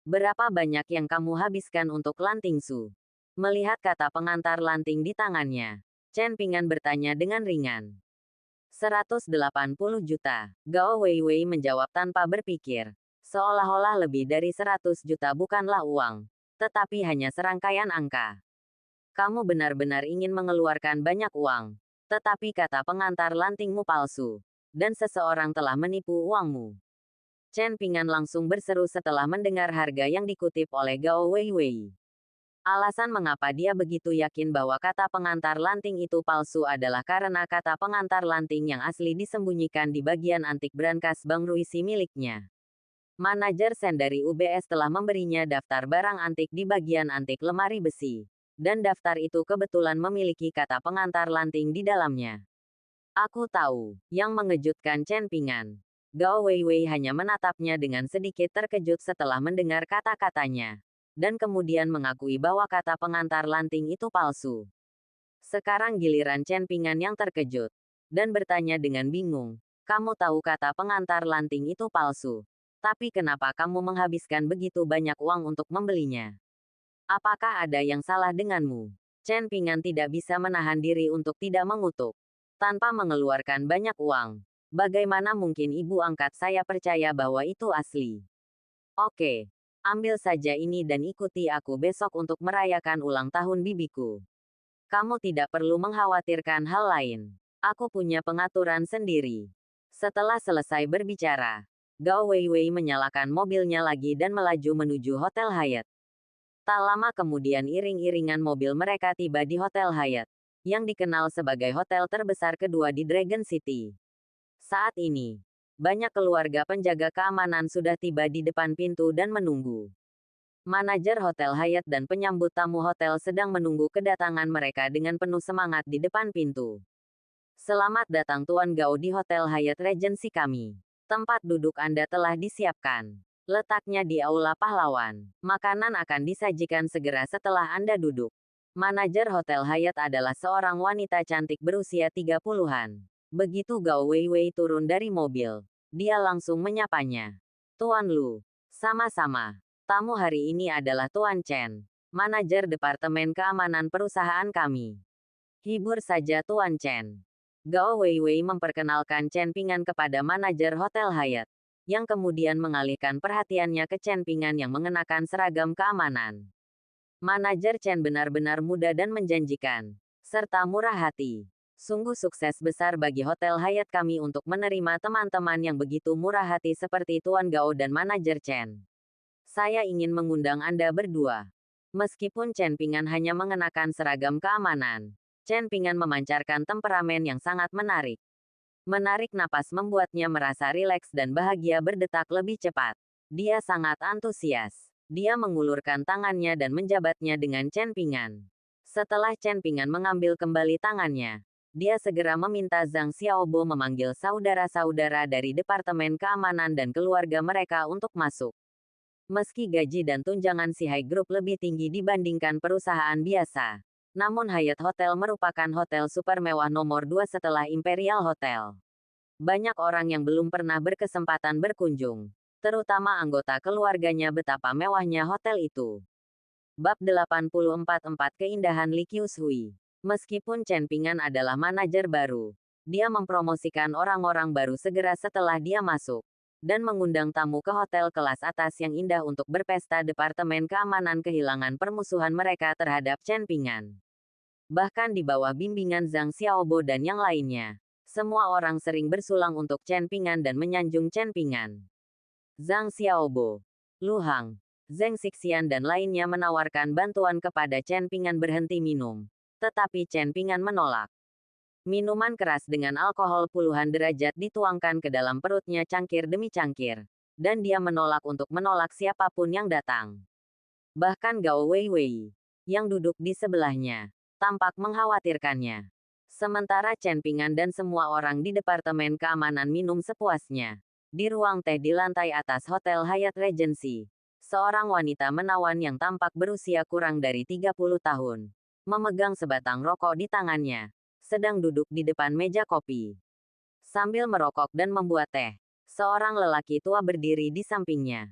Berapa banyak yang kamu habiskan untuk Lanting Su? Melihat kata pengantar lanting di tangannya, Chen Pingan bertanya dengan ringan. 180 juta. Gao Weiwei menjawab tanpa berpikir. Seolah-olah lebih dari 100 juta bukanlah uang, tetapi hanya serangkaian angka. Kamu benar-benar ingin mengeluarkan banyak uang, tetapi kata pengantar lantingmu palsu, dan seseorang telah menipu uangmu. Chen Pingan langsung berseru setelah mendengar harga yang dikutip oleh Gao Weiwei. Alasan mengapa dia begitu yakin bahwa kata pengantar lanting itu palsu adalah karena kata pengantar lanting yang asli disembunyikan di bagian antik brankas Bank Ruisi miliknya. Manajer Sen dari UBS telah memberinya daftar barang antik di bagian antik lemari besi. Dan daftar itu kebetulan memiliki kata pengantar lanting di dalamnya. Aku tahu, yang mengejutkan Chen Pingan. Gao Weiwei hanya menatapnya dengan sedikit terkejut setelah mendengar kata-katanya. Dan kemudian mengakui bahwa kata pengantar lanting itu palsu. Sekarang giliran Chen Pingan yang terkejut. Dan bertanya dengan bingung, kamu tahu kata pengantar lanting itu palsu. Tapi kenapa kamu menghabiskan begitu banyak uang untuk membelinya? Apakah ada yang salah denganmu? Chen Pingan tidak bisa menahan diri untuk tidak mengutuk. Tanpa mengeluarkan banyak uang, bagaimana mungkin ibu angkat saya percaya bahwa itu asli? Oke. Ambil saja ini dan ikuti aku besok untuk merayakan ulang tahun bibiku. Kamu tidak perlu mengkhawatirkan hal lain. Aku punya pengaturan sendiri. Setelah selesai berbicara, Gao Weiwei menyalakan mobilnya lagi dan melaju menuju Hotel Hyatt. Tak lama kemudian iring-iringan mobil mereka tiba di Hotel Hyatt, yang dikenal sebagai hotel terbesar kedua di Dragon City. Saat ini, banyak keluarga penjaga keamanan sudah tiba di depan pintu dan menunggu. Manajer Hotel Hyatt dan penyambut tamu hotel sedang menunggu kedatangan mereka dengan penuh semangat di depan pintu. Selamat datang Tuan Gao di Hotel Hyatt Regency kami. Tempat duduk Anda telah disiapkan. Letaknya di Aula Pahlawan. Makanan akan disajikan segera setelah Anda duduk. Manajer Hotel Hyatt adalah seorang wanita cantik berusia 30-an. Begitu Gao Weiwei turun dari mobil, dia langsung menyapanya. Tuan Lu. Sama-sama. Tamu hari ini adalah Tuan Chen, manajer Departemen Keamanan perusahaan kami. Hibur saja Tuan Chen. Gao Weiwei memperkenalkan Chen Pingan kepada manajer Hotel Hyatt, yang kemudian mengalihkan perhatiannya ke Chen Pingan yang mengenakan seragam keamanan. Manajer Chen benar-benar muda dan menjanjikan, serta murah hati. Sungguh sukses besar bagi Hotel Hyatt kami untuk menerima teman-teman yang begitu murah hati seperti Tuan Gao dan manajer Chen. Saya ingin mengundang Anda berdua. Meskipun Chen Pingan hanya mengenakan seragam keamanan, Chen Pingan memancarkan temperamen yang sangat menarik. Menarik napas membuatnya merasa rileks dan bahagia berdetak lebih cepat. Dia sangat antusias. Dia mengulurkan tangannya dan menjabatnya dengan Chen Pingan. Setelah Chen Pingan mengambil kembali tangannya, dia segera meminta Zhang Xiaobo memanggil saudara-saudara dari Departemen Keamanan dan keluarga mereka untuk masuk. Meski gaji dan tunjangan Sihai Group lebih tinggi dibandingkan perusahaan biasa, namun Hyatt Hotel merupakan hotel super mewah nomor 2 setelah Imperial Hotel. Banyak orang yang belum pernah berkesempatan berkunjung, terutama anggota keluarganya betapa mewahnya hotel itu. Bab 84.4 Keindahan Li Qiushui. Meskipun Chen Pingan adalah manajer baru, dia mempromosikan orang-orang baru segera setelah dia masuk, dan mengundang tamu ke hotel kelas atas yang indah untuk berpesta. Departemen Keamanan kehilangan permusuhan mereka terhadap Chen Pingan. Bahkan di bawah bimbingan Zhang Xiaobo dan yang lainnya, semua orang sering bersulang untuk Chen Pingan dan menyanjung Chen Pingan. Zhang Xiaobo, Lu Hang, Zheng Xixian dan lainnya menawarkan bantuan kepada Chen Pingan berhenti minum, tetapi Chen Pingan menolak. Minuman keras dengan alkohol puluhan derajat dituangkan ke dalam perutnya cangkir demi cangkir, dan dia menolak untuk menolak siapapun yang datang. Bahkan Gao Weiwei, yang duduk di sebelahnya, tampak mengkhawatirkannya. Sementara Chen Pingan dan semua orang di Departemen Keamanan minum sepuasnya. Di ruang teh di lantai atas Hotel Hyatt Regency, seorang wanita menawan yang tampak berusia kurang dari 30 tahun, memegang sebatang rokok di tangannya, sedang duduk di depan meja kopi. Sambil merokok dan membuat teh, seorang lelaki tua berdiri di sampingnya.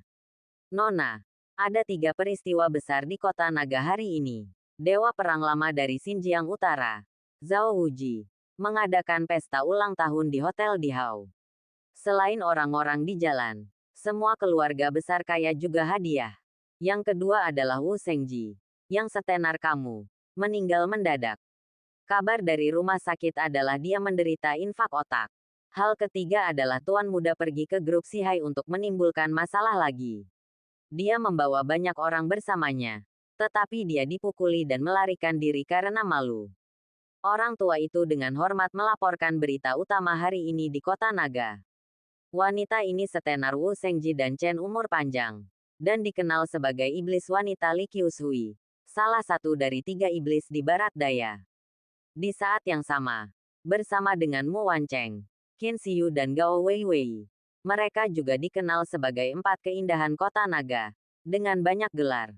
Nona, ada 3 peristiwa besar di kota naga hari ini. Dewa Perang Lama dari Xinjiang Utara, Zhao Wuji, mengadakan pesta ulang tahun di Hotel Dihao. Selain orang-orang di jalan, semua keluarga besar kaya juga hadiah. Yang kedua adalah Wu Shengji, yang setenar kamu, meninggal mendadak. Kabar dari rumah sakit adalah dia menderita infak otak. Hal ketiga adalah tuan muda pergi ke grup Sihai untuk menimbulkan masalah lagi. Dia membawa banyak orang bersamanya, tetapi dia dipukuli dan melarikan diri karena malu. Orang tua itu dengan hormat melaporkan berita utama hari ini di kota naga. Wanita ini setenar Wu Shengji dan Chen umur panjang, dan dikenal sebagai iblis wanita Li Qiushui, salah satu dari 3 iblis di barat daya. Di saat yang sama, bersama dengan Mu Wancheng, Qin Xiu dan Gao Weiwei, mereka juga dikenal sebagai 4 keindahan kota naga, dengan banyak gelar.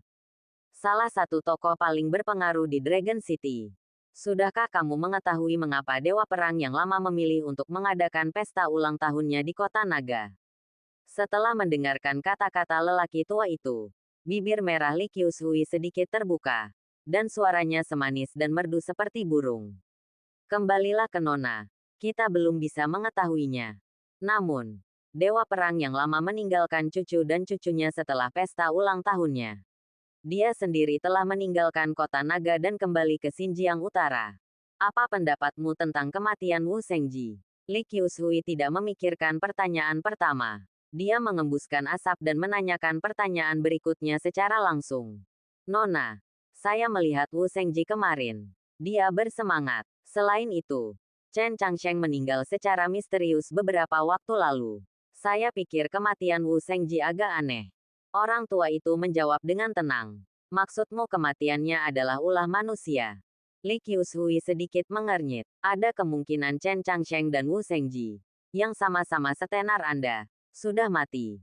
Salah satu tokoh paling berpengaruh di Dragon City. Sudahkah kamu mengetahui mengapa Dewa Perang yang lama memilih untuk mengadakan pesta ulang tahunnya di kota naga? Setelah mendengarkan kata-kata lelaki tua itu, bibir merah Li Qiushui sedikit terbuka, dan suaranya semanis dan merdu seperti burung. Kembalilah ke Nona. Kita belum bisa mengetahuinya. Namun, Dewa Perang yang lama meninggalkan cucu dan cucunya setelah pesta ulang tahunnya. Dia sendiri telah meninggalkan kota naga dan kembali ke Xinjiang Utara. Apa pendapatmu tentang kematian Wu Shengji? Li Qiushui tidak memikirkan pertanyaan pertama. Dia mengembuskan asap dan menanyakan pertanyaan berikutnya secara langsung. Nona, saya melihat Wu Shengji kemarin. Dia bersemangat. Selain itu, Chen Changsheng meninggal secara misterius beberapa waktu lalu. Saya pikir kematian Wu Shengji agak aneh. Orang tua itu menjawab dengan tenang. Maksudmu kematiannya adalah ulah manusia? Li Qiushui sedikit mengernyit. Ada kemungkinan Chen Changsheng dan Wu Shengji, yang sama-sama setenar Anda, sudah mati.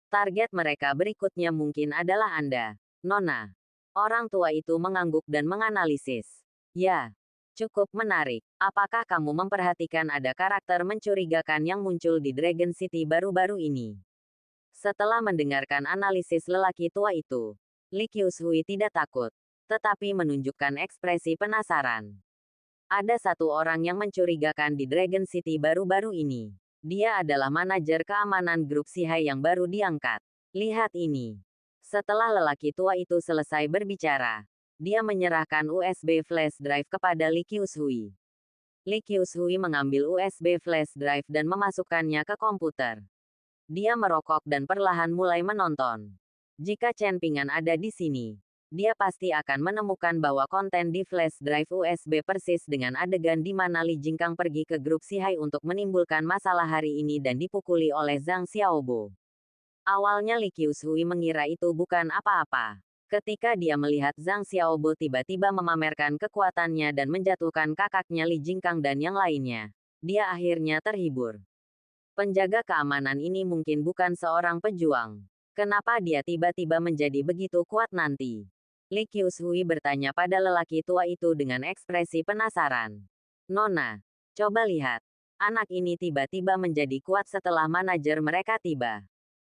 Target mereka berikutnya mungkin adalah Anda, Nona. Orang tua itu mengangguk dan menganalisis. Ya, cukup menarik. Apakah kamu memperhatikan ada karakter mencurigakan yang muncul di Dragon City baru-baru ini? Setelah mendengarkan analisis lelaki tua itu, Li Qiushui tidak takut, tetapi menunjukkan ekspresi penasaran. Ada satu orang yang mencurigakan di Dragon City baru-baru ini. Dia adalah manajer keamanan grup Sihai yang baru diangkat. Lihat ini. Setelah lelaki tua itu selesai berbicara, dia menyerahkan USB flash drive kepada Li Qiushui. Li Qiushui mengambil USB flash drive dan memasukkannya ke komputer. Dia merokok dan perlahan mulai menonton. Jika Chen Pingan ada di sini, dia pasti akan menemukan bahwa konten di flash drive USB persis dengan adegan di mana Li Jingkang pergi ke grup Sihai untuk menimbulkan masalah hari ini dan dipukuli oleh Zhang Xiaobo. Awalnya Li Qiushui mengira itu bukan apa-apa. Ketika dia melihat Zhang Xiaobo tiba-tiba memamerkan kekuatannya dan menjatuhkan kakaknya Li Jingkang dan yang lainnya, dia akhirnya terhibur. Penjaga keamanan ini mungkin bukan seorang pejuang. Kenapa dia tiba-tiba menjadi begitu kuat nanti? Li Qiushui bertanya pada lelaki tua itu dengan ekspresi penasaran. Nona, coba lihat. Anak ini tiba-tiba menjadi kuat setelah manajer mereka tiba.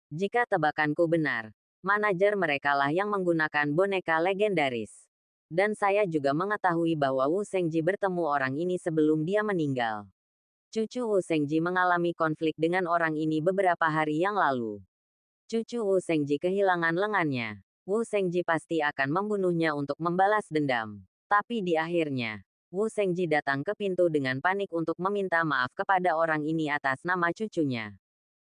Jika tebakanku benar, manajer merekalah yang menggunakan boneka legendaris. Dan saya juga mengetahui bahwa Wu Shengji bertemu orang ini sebelum dia meninggal. Cucu Wu Shengji mengalami konflik dengan orang ini beberapa hari yang lalu. Cucu Wu Shengji kehilangan lengannya. Wu Shengji pasti akan membunuhnya untuk membalas dendam. Tapi di akhirnya, Wu Shengji datang ke pintu dengan panik untuk meminta maaf kepada orang ini atas nama cucunya.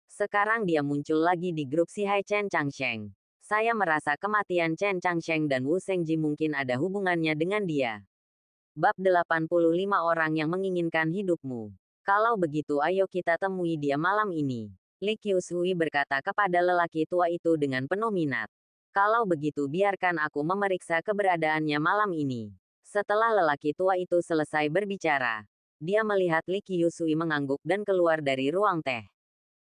Sekarang dia muncul lagi di grup Sihai Chen Changsheng. Saya merasa kematian Chen Changsheng dan Wu Shengji mungkin ada hubungannya dengan dia. Bab 85 orang yang menginginkan hidupmu. Kalau begitu ayo kita temui dia malam ini. Li Qiushui berkata kepada lelaki tua itu dengan penuh minat. Kalau begitu biarkan aku memeriksa keberadaannya malam ini. Setelah lelaki tua itu selesai berbicara, dia melihat Li Qiushui mengangguk dan keluar dari ruang teh.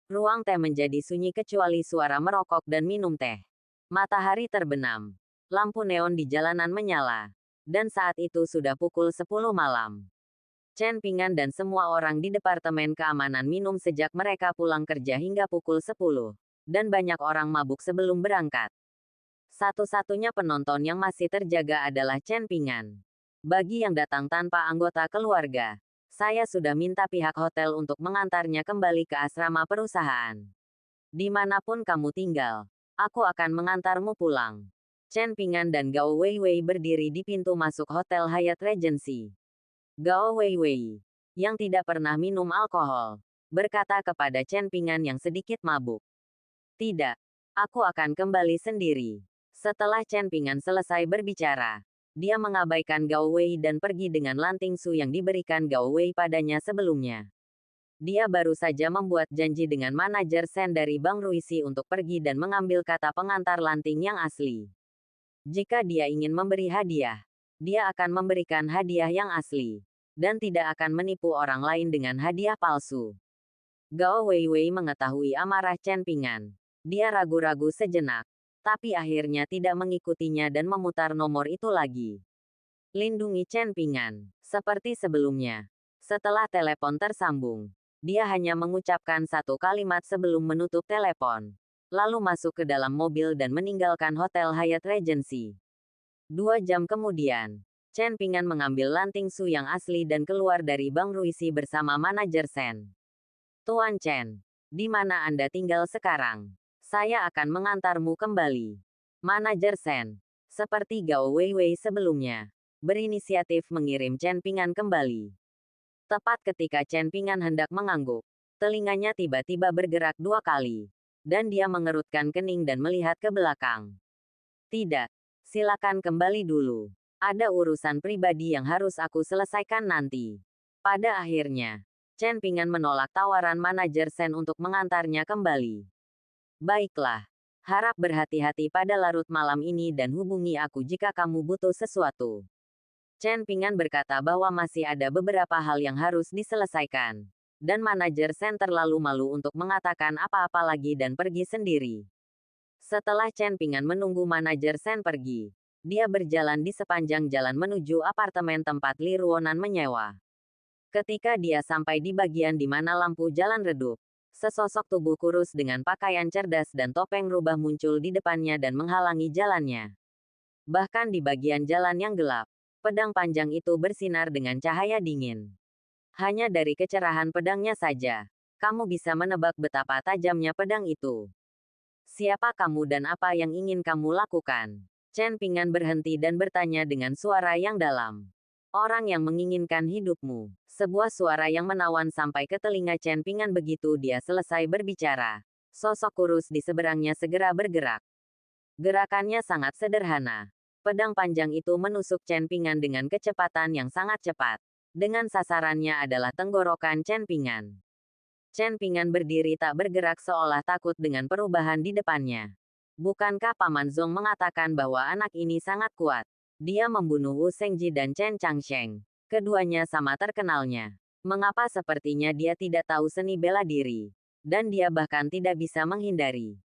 Ruang teh menjadi sunyi kecuali suara merokok dan minum teh. Matahari terbenam. Lampu neon di jalanan menyala. Dan saat itu sudah pukul 10 malam. Chen Pingan dan semua orang di Departemen Keamanan minum sejak mereka pulang kerja hingga pukul 10. Dan banyak orang mabuk sebelum berangkat. Satu-satunya penonton yang masih terjaga adalah Chen Pingan. Bagi yang datang tanpa anggota keluarga, saya sudah minta pihak hotel untuk mengantarnya kembali ke asrama perusahaan. Dimanapun kamu tinggal, aku akan mengantarmu pulang. Chen Pingan dan Gao Weiwei berdiri di pintu masuk Hotel Hyatt Regency. Gao Weiwei, yang tidak pernah minum alkohol, berkata kepada Chen Pingan yang sedikit mabuk. Tidak, aku akan kembali sendiri. Setelah Chen Pingan selesai berbicara, dia mengabaikan Gao Wei dan pergi dengan lanting su yang diberikan Gao Wei padanya sebelumnya. Dia baru saja membuat janji dengan manajer Sen dari Bank Ruisi untuk pergi dan mengambil kata pengantar lanting yang asli. Jika dia ingin memberi hadiah, dia akan memberikan hadiah yang asli, dan tidak akan menipu orang lain dengan hadiah palsu. Gao Weiwei mengetahui amarah Chen Pingan. Dia ragu-ragu sejenak, tapi akhirnya tidak mengikutinya dan memutar nomor itu lagi. Lindungi Chen Pingan. Seperti sebelumnya. Setelah telepon tersambung, dia hanya mengucapkan satu kalimat sebelum menutup telepon. Lalu masuk ke dalam mobil dan meninggalkan Hotel Hyatt Regency. 2 jam kemudian, Chen Pingan mengambil lanting su yang asli dan keluar dari Bank Ruisi bersama manajer Sen. Tuan Chen, di mana Anda tinggal sekarang? Saya akan mengantarmu kembali. Manajer Sen, seperti Gao Weiwei sebelumnya, berinisiatif mengirim Chen Pingan kembali. Tepat ketika Chen Pingan hendak mengangguk, telinganya tiba-tiba bergerak 2 kali. Dan dia mengerutkan kening dan melihat ke belakang. Tidak, silakan kembali dulu. Ada urusan pribadi yang harus aku selesaikan nanti. Pada akhirnya, Chen Pingan menolak tawaran manajer Sen untuk mengantarnya kembali. Baiklah, harap berhati-hati pada larut malam ini dan hubungi aku jika kamu butuh sesuatu. Chen Pingan berkata bahwa masih ada beberapa hal yang harus diselesaikan. Dan manajer Sen terlalu malu untuk mengatakan apa-apa lagi dan pergi sendiri. Setelah Chen Pingan menunggu manajer Sen pergi, dia berjalan di sepanjang jalan menuju apartemen tempat Li Ruonan menyewa. Ketika dia sampai di bagian di mana lampu jalan redup, sesosok tubuh kurus dengan pakaian cerdas dan topeng rubah muncul di depannya dan menghalangi jalannya. Bahkan di bagian jalan yang gelap, pedang panjang itu bersinar dengan cahaya dingin. Hanya dari kecerahan pedangnya saja, kamu bisa menebak betapa tajamnya pedang itu. Siapa kamu dan apa yang ingin kamu lakukan? Chen Pingan berhenti dan bertanya dengan suara yang dalam. Orang yang menginginkan hidupmu. Sebuah suara yang menawan sampai ke telinga Chen Pingan begitu dia selesai berbicara. Sosok kurus di seberangnya segera bergerak. Gerakannya sangat sederhana. Pedang panjang itu menusuk Chen Pingan dengan kecepatan yang sangat cepat. Dengan sasarannya adalah tenggorokan Chen Pingan. Chen Pingan berdiri tak bergerak seolah takut dengan perubahan di depannya. Bukankah Paman Zong mengatakan bahwa anak ini sangat kuat? Dia membunuh Wu Shengji dan Chen Changsheng. Keduanya sama terkenalnya. Mengapa sepertinya dia tidak tahu seni bela diri? Dan dia bahkan tidak bisa menghindari.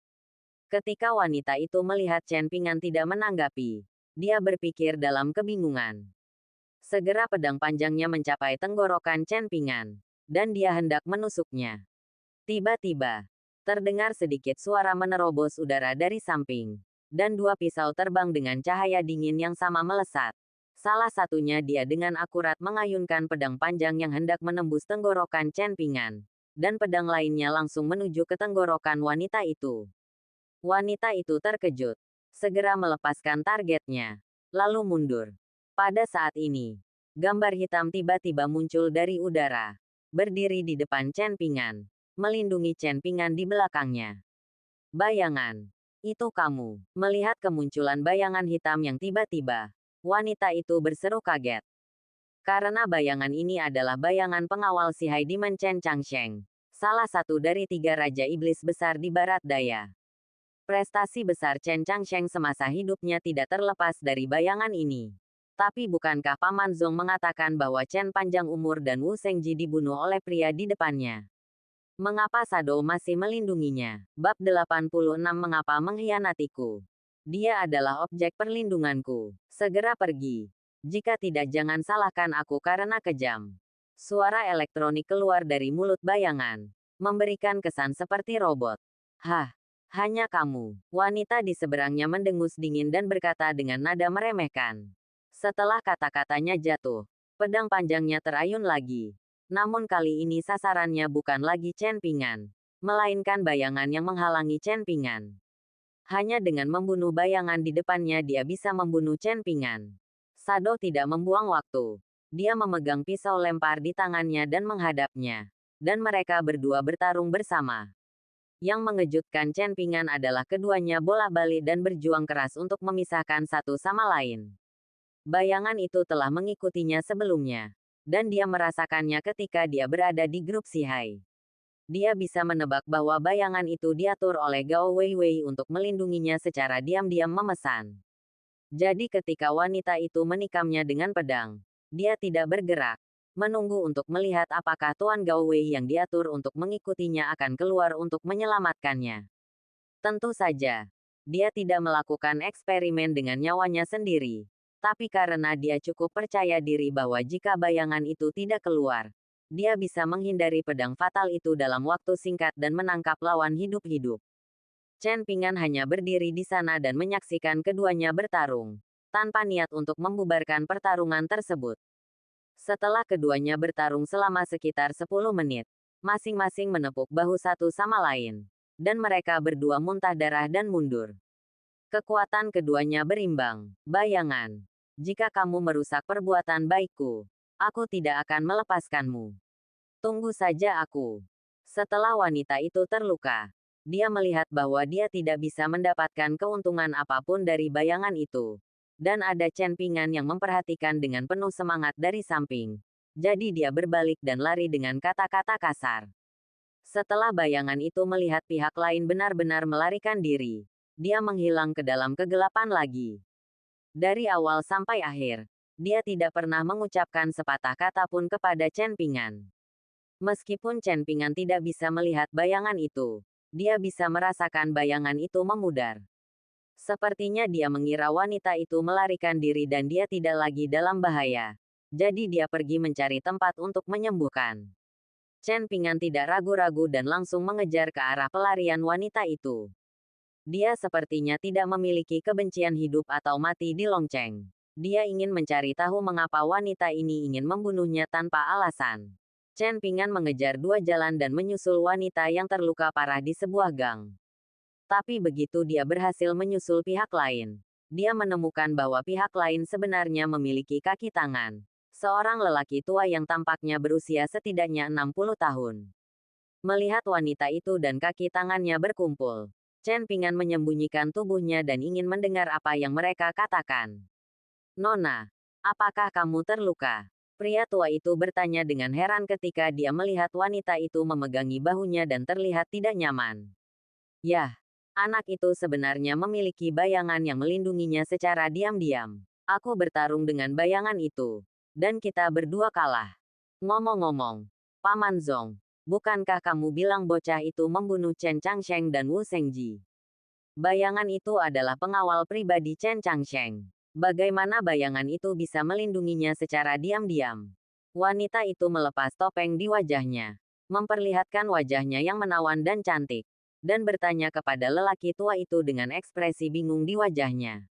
Ketika wanita itu melihat Chen Pingan tidak menanggapi, dia berpikir dalam kebingungan. Segera pedang panjangnya mencapai tenggorokan Chen Pingan, dan dia hendak menusuknya. Tiba-tiba, terdengar sedikit suara menerobos udara dari samping, dan dua pisau terbang dengan cahaya dingin yang sama melesat. Salah satunya dia dengan akurat mengayunkan pedang panjang yang hendak menembus tenggorokan Chen Pingan, dan pedang lainnya langsung menuju ke tenggorokan wanita itu. Wanita itu terkejut, segera melepaskan targetnya, lalu mundur. Pada saat ini, gambar hitam tiba-tiba muncul dari udara, berdiri di depan Chen Pingan, melindungi Chen Pingan di belakangnya. Bayangan, itu kamu. Melihat kemunculan bayangan hitam yang tiba-tiba, wanita itu berseru kaget. Karena bayangan ini adalah bayangan pengawal si Hai Dimen Chen Changsheng, salah satu dari 3 Raja Iblis besar di Barat Daya. Prestasi besar Chen Changsheng semasa hidupnya tidak terlepas dari bayangan ini. Tapi bukankah Paman Zong mengatakan bahwa Chen panjang umur dan Wu Shengji dibunuh oleh pria di depannya? Mengapa Shadow masih melindunginya? Bab 86 Mengapa mengkhianatiku? Dia adalah objek perlindunganku. Segera pergi. Jika tidak jangan salahkan aku karena kejam. Suara elektronik keluar dari mulut bayangan, memberikan kesan seperti robot. Hah? Hanya kamu. Wanita di seberangnya mendengus dingin dan berkata dengan nada meremehkan. Setelah kata-katanya jatuh, pedang panjangnya terayun lagi. Namun kali ini sasarannya bukan lagi Chen Pingan, melainkan bayangan yang menghalangi Chen Pingan. Hanya dengan membunuh bayangan di depannya dia bisa membunuh Chen Pingan. Shadow tidak membuang waktu. Dia memegang pisau lempar di tangannya dan menghadapnya. Dan mereka berdua bertarung bersama. Yang mengejutkan Chen Pingan adalah keduanya bolak-balik dan berjuang keras untuk memisahkan satu sama lain. Bayangan itu telah mengikutinya sebelumnya, dan dia merasakannya ketika dia berada di grup si Hai. Dia bisa menebak bahwa bayangan itu diatur oleh Gao Weiwei untuk melindunginya secara diam-diam memesan. Jadi ketika wanita itu menikamnya dengan pedang, dia tidak bergerak. Menunggu untuk melihat apakah Tuan Gao Wei yang diatur untuk mengikutinya akan keluar untuk menyelamatkannya. Tentu saja, dia tidak melakukan eksperimen dengan nyawanya sendiri. Tapi karena dia cukup percaya diri bahwa jika bayangan itu tidak keluar, dia bisa menghindari pedang fatal itu dalam waktu singkat dan menangkap lawan hidup-hidup. Chen Pingan hanya berdiri di sana dan menyaksikan keduanya bertarung, tanpa niat untuk membubarkan pertarungan tersebut. Setelah keduanya bertarung selama sekitar 10 menit, masing-masing menepuk bahu satu sama lain. Dan mereka berdua muntah darah dan mundur. Kekuatan keduanya berimbang. Bayangan. Jika kamu merusak perbuatan baikku, aku tidak akan melepaskanmu. Tunggu saja aku. Setelah wanita itu terluka, dia melihat bahwa dia tidak bisa mendapatkan keuntungan apapun dari bayangan itu. Dan ada Chen Pingan yang memperhatikan dengan penuh semangat dari samping. Jadi dia berbalik dan lari dengan kata-kata kasar. Setelah bayangan itu melihat pihak lain benar-benar melarikan diri, dia menghilang ke dalam kegelapan lagi. Dari awal sampai akhir, dia tidak pernah mengucapkan sepatah kata pun kepada Chen Pingan. Meskipun Chen Pingan tidak bisa melihat bayangan itu, dia bisa merasakan bayangan itu memudar. Sepertinya dia mengira wanita itu melarikan diri dan dia tidak lagi dalam bahaya. Jadi dia pergi mencari tempat untuk menyembuhkan. Chen Pingan tidak ragu-ragu dan langsung mengejar ke arah pelarian wanita itu. Dia sepertinya tidak memiliki kebencian hidup atau mati di Longcheng. Dia ingin mencari tahu mengapa wanita ini ingin membunuhnya tanpa alasan. Chen Pingan mengejar 2 jalan dan menyusul wanita yang terluka parah di sebuah gang. Tapi begitu dia berhasil menyusul pihak lain, dia menemukan bahwa pihak lain sebenarnya memiliki kaki tangan. Seorang lelaki tua yang tampaknya berusia setidaknya 60 tahun. Melihat wanita itu dan kaki tangannya berkumpul, Chen Pingan menyembunyikan tubuhnya dan ingin mendengar apa yang mereka katakan. Nona, apakah kamu terluka? Pria tua itu bertanya dengan heran ketika dia melihat wanita itu memegangi bahunya dan terlihat tidak nyaman. Yah, anak itu sebenarnya memiliki bayangan yang melindunginya secara diam-diam. Aku bertarung dengan bayangan itu. Dan kita berdua kalah. Ngomong-ngomong, Paman Zong, bukankah kamu bilang bocah itu membunuh Chen Changsheng dan Wu Shengji? Bayangan itu adalah pengawal pribadi Chen Changsheng. Bagaimana bayangan itu bisa melindunginya secara diam-diam? Wanita itu melepas topeng di wajahnya, memperlihatkan wajahnya yang menawan dan cantik, dan bertanya kepada lelaki tua itu dengan ekspresi bingung di wajahnya.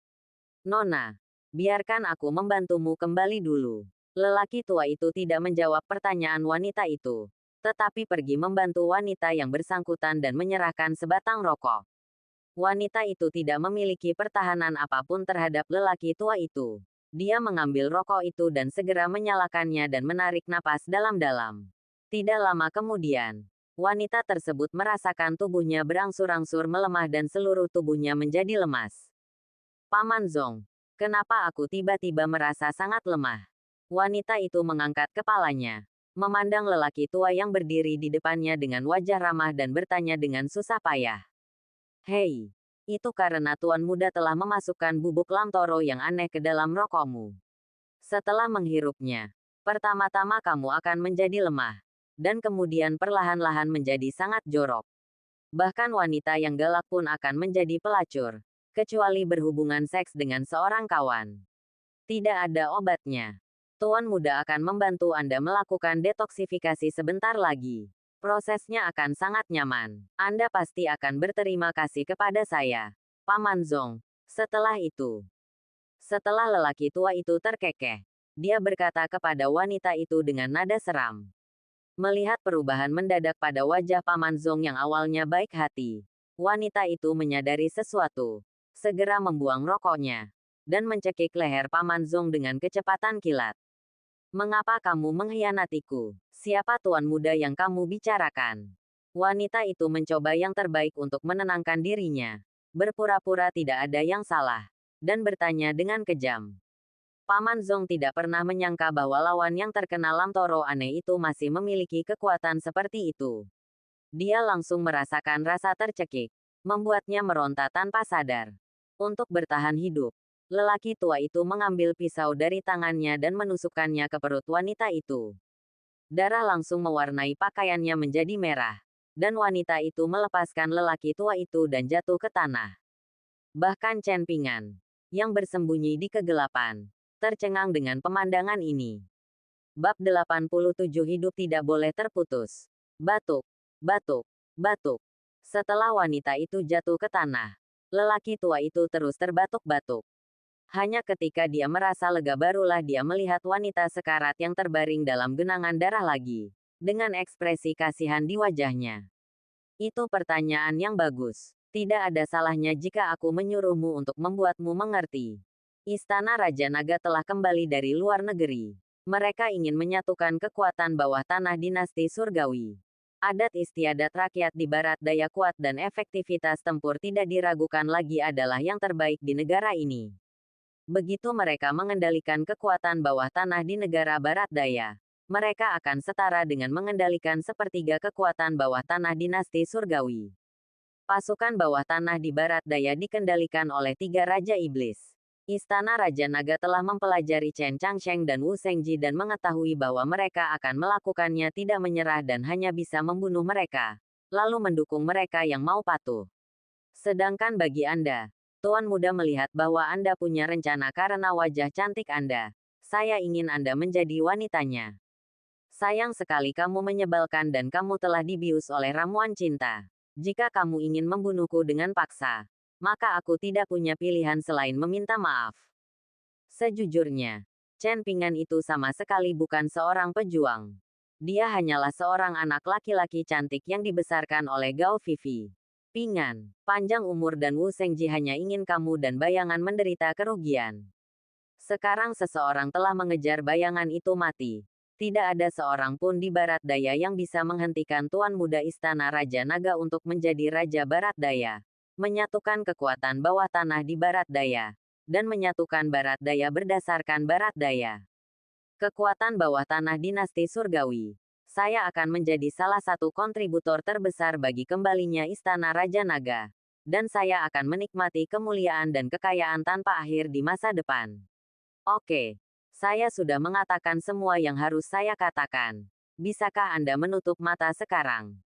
Nona, biarkan aku membantumu kembali dulu. Lelaki tua itu tidak menjawab pertanyaan wanita itu, tetapi pergi membantu wanita yang bersangkutan dan menyerahkan sebatang rokok. Wanita itu tidak memiliki pertahanan apapun terhadap lelaki tua itu. Dia mengambil rokok itu dan segera menyalakannya dan menarik napas dalam-dalam. Tidak lama kemudian, wanita tersebut merasakan tubuhnya berangsur-angsur melemah dan seluruh tubuhnya menjadi lemas. Paman Zong, kenapa aku tiba-tiba merasa sangat lemah? Wanita itu mengangkat kepalanya, memandang lelaki tua yang berdiri di depannya dengan wajah ramah dan bertanya dengan susah payah. Hei, itu karena Tuan Muda telah memasukkan bubuk lamtoro yang aneh ke dalam rokokmu. Setelah menghirupnya, pertama-tama kamu akan menjadi lemah, dan kemudian perlahan-lahan menjadi sangat jorok. Bahkan wanita yang galak pun akan menjadi pelacur, kecuali berhubungan seks dengan seorang kawan. Tidak ada obatnya. Tuan Muda akan membantu Anda melakukan detoksifikasi sebentar lagi. Prosesnya akan sangat nyaman. Anda pasti akan berterima kasih kepada saya, Paman Zong. Setelah lelaki tua itu terkekeh, dia berkata kepada wanita itu dengan nada seram. Melihat perubahan mendadak pada wajah Paman Zong yang awalnya baik hati, wanita itu menyadari sesuatu. Segera membuang rokoknya, dan mencekik leher Paman Zong dengan kecepatan kilat. Mengapa kamu mengkhianatiku? Siapa Tuan Muda yang kamu bicarakan? Wanita itu mencoba yang terbaik untuk menenangkan dirinya. Berpura-pura tidak ada yang salah. Dan bertanya dengan kejam. Paman Zong tidak pernah menyangka bahwa lawan yang terkena lamtoro aneh itu masih memiliki kekuatan seperti itu. Dia langsung merasakan rasa tercekik. Membuatnya meronta tanpa sadar. Untuk bertahan hidup, lelaki tua itu mengambil pisau dari tangannya dan menusukkannya ke perut wanita itu. Darah langsung mewarnai pakaiannya menjadi merah. Dan wanita itu melepaskan lelaki tua itu dan jatuh ke tanah. Bahkan Chen Pingan, yang bersembunyi di kegelapan, tercengang dengan pemandangan ini. Bab 87 Hidup tidak boleh terputus. Batuk, batuk, batuk. Setelah wanita itu jatuh ke tanah, lelaki tua itu terus terbatuk-batuk. Hanya ketika dia merasa lega barulah dia melihat wanita sekarat yang terbaring dalam genangan darah lagi, dengan ekspresi kasihan di wajahnya. Itu pertanyaan yang bagus. Tidak ada salahnya jika aku menyuruhmu untuk membuatmu mengerti. Istana Raja Naga telah kembali dari luar negeri. Mereka ingin menyatukan kekuatan bawah tanah dinasti surgawi. Adat istiadat rakyat di barat daya kuat dan efektivitas tempur tidak diragukan lagi adalah yang terbaik di negara ini. Begitu mereka mengendalikan kekuatan bawah tanah di negara barat daya, mereka akan setara dengan mengendalikan sepertiga kekuatan bawah tanah dinasti surgawi. Pasukan bawah tanah di barat daya dikendalikan oleh 3 Raja Iblis. Istana Raja Naga telah mempelajari Chen Changsheng dan Wu Shengji dan mengetahui bahwa mereka akan melakukannya tidak menyerah dan hanya bisa membunuh mereka, lalu mendukung mereka yang mau patuh. Sedangkan bagi Anda, Tuan Muda melihat bahwa Anda punya rencana karena wajah cantik Anda. Saya ingin Anda menjadi wanitanya. Sayang sekali kamu menyebalkan dan kamu telah dibius oleh ramuan cinta. Jika kamu ingin membunuhku dengan paksa, maka aku tidak punya pilihan selain meminta maaf. Sejujurnya, Chen Pingan itu sama sekali bukan seorang pejuang. Dia hanyalah seorang anak laki-laki cantik yang dibesarkan oleh Gao Fifi. Pingan, panjang umur dan Wu Shengji hanya ingin kamu dan bayangan menderita kerugian. Sekarang seseorang telah mengejar bayangan itu mati. Tidak ada seorang pun di barat daya yang bisa menghentikan Tuan Muda Istana Raja Naga untuk menjadi Raja Barat Daya. Menyatukan kekuatan bawah tanah di barat daya. dan menyatukan barat daya berdasarkan barat daya. Kekuatan bawah tanah dinasti surgawi. Saya akan menjadi salah satu kontributor terbesar bagi kembalinya Istana Raja Naga. Dan saya akan menikmati kemuliaan dan kekayaan tanpa akhir di masa depan. Oke, saya sudah mengatakan semua yang harus saya katakan. Bisakah Anda menutup mata sekarang?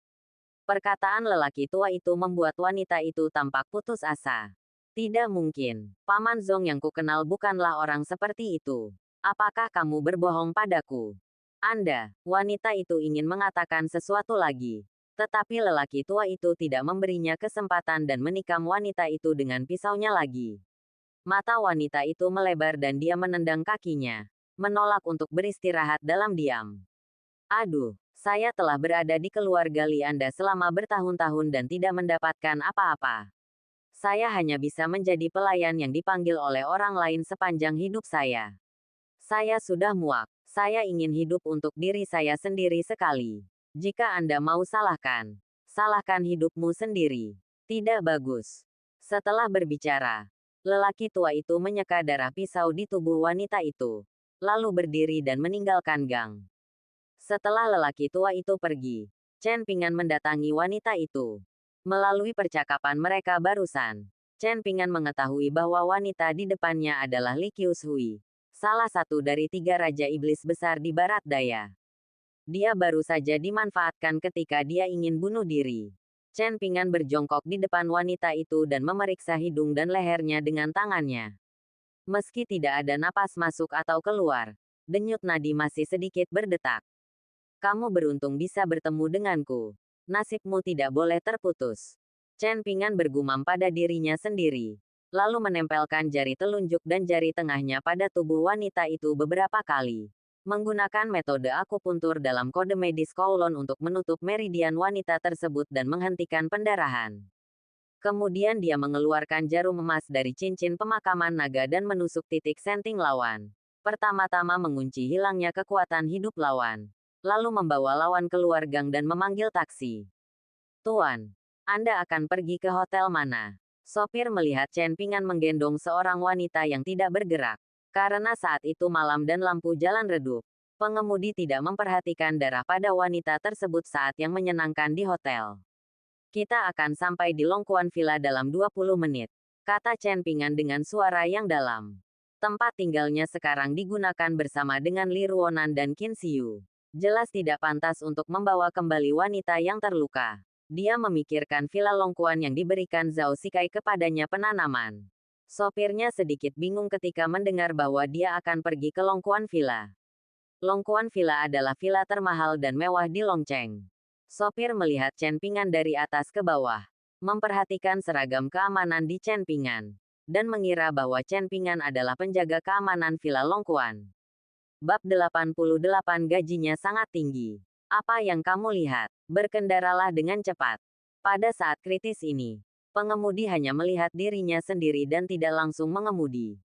Perkataan lelaki tua itu membuat wanita itu tampak putus asa. Tidak mungkin. Paman Zong yang kukenal bukanlah orang seperti itu. Apakah kamu berbohong padaku? Anda, wanita itu ingin mengatakan sesuatu lagi. Tetapi lelaki tua itu tidak memberinya kesempatan dan menikam wanita itu dengan pisaunya lagi. Mata wanita itu melebar dan dia menendang kakinya. Menolak untuk beristirahat dalam diam. Aduh, saya telah berada di keluarga Li Anda selama bertahun-tahun dan tidak mendapatkan apa-apa. Saya hanya bisa menjadi pelayan yang dipanggil oleh orang lain sepanjang hidup saya. Saya sudah muak. Saya ingin hidup untuk diri saya sendiri sekali. Jika Anda mau salahkan, salahkan hidupmu sendiri. Tidak bagus. Setelah berbicara, lelaki tua itu menyeka darah pisau di tubuh wanita itu, lalu berdiri dan meninggalkan gang. Setelah lelaki tua itu pergi, Chen Pingan mendatangi wanita itu. Melalui percakapan mereka barusan, Chen Pingan mengetahui bahwa wanita di depannya adalah Li Qiushui, salah satu dari 3 Raja Iblis besar di Barat Daya. Dia baru saja dimanfaatkan ketika dia ingin bunuh diri. Chen Pingan berjongkok di depan wanita itu dan memeriksa hidung dan lehernya dengan tangannya. Meski tidak ada napas masuk atau keluar, denyut nadi masih sedikit berdetak. Kamu beruntung bisa bertemu denganku. Nasibmu tidak boleh terputus. Chen Pingan bergumam pada dirinya sendiri. Lalu menempelkan jari telunjuk dan jari tengahnya pada tubuh wanita itu beberapa kali. Menggunakan metode akupuntur dalam kode medis Kowloon untuk menutup meridian wanita tersebut dan menghentikan pendarahan. Kemudian dia mengeluarkan jarum emas dari cincin pemakaman naga dan menusuk titik senting lawan. Pertama-tama mengunci hilangnya kekuatan hidup lawan. Lalu membawa lawan keluar gang dan memanggil taksi. Tuan, Anda akan pergi ke hotel mana? Sopir melihat Chen Pingan menggendong seorang wanita yang tidak bergerak. Karena saat itu malam dan lampu jalan redup, pengemudi tidak memperhatikan darah pada wanita tersebut saat yang menyenangkan di hotel. Kita akan sampai di Longquan Villa dalam 20 menit, kata Chen Pingan dengan suara yang dalam. Tempat tinggalnya sekarang digunakan bersama dengan Li Ruonan dan Qin Xiu. Jelas tidak pantas untuk membawa kembali wanita yang terluka. Dia memikirkan Villa Longquan yang diberikan Zhao Sikai kepadanya penanaman. Sopirnya sedikit bingung ketika mendengar bahwa dia akan pergi ke Longquan Villa. Longquan Villa adalah villa termahal dan mewah di Longcheng. Sopir melihat Chen Pingan dari atas ke bawah, memperhatikan seragam keamanan di Chen Pingan, dan mengira bahwa Chen Pingan adalah penjaga keamanan Villa Longquan. Bab 88 gajinya sangat tinggi. Apa yang kamu lihat? Berkendaralah dengan cepat. Pada saat kritis ini, pengemudi hanya melihat dirinya sendiri dan tidak langsung mengemudi.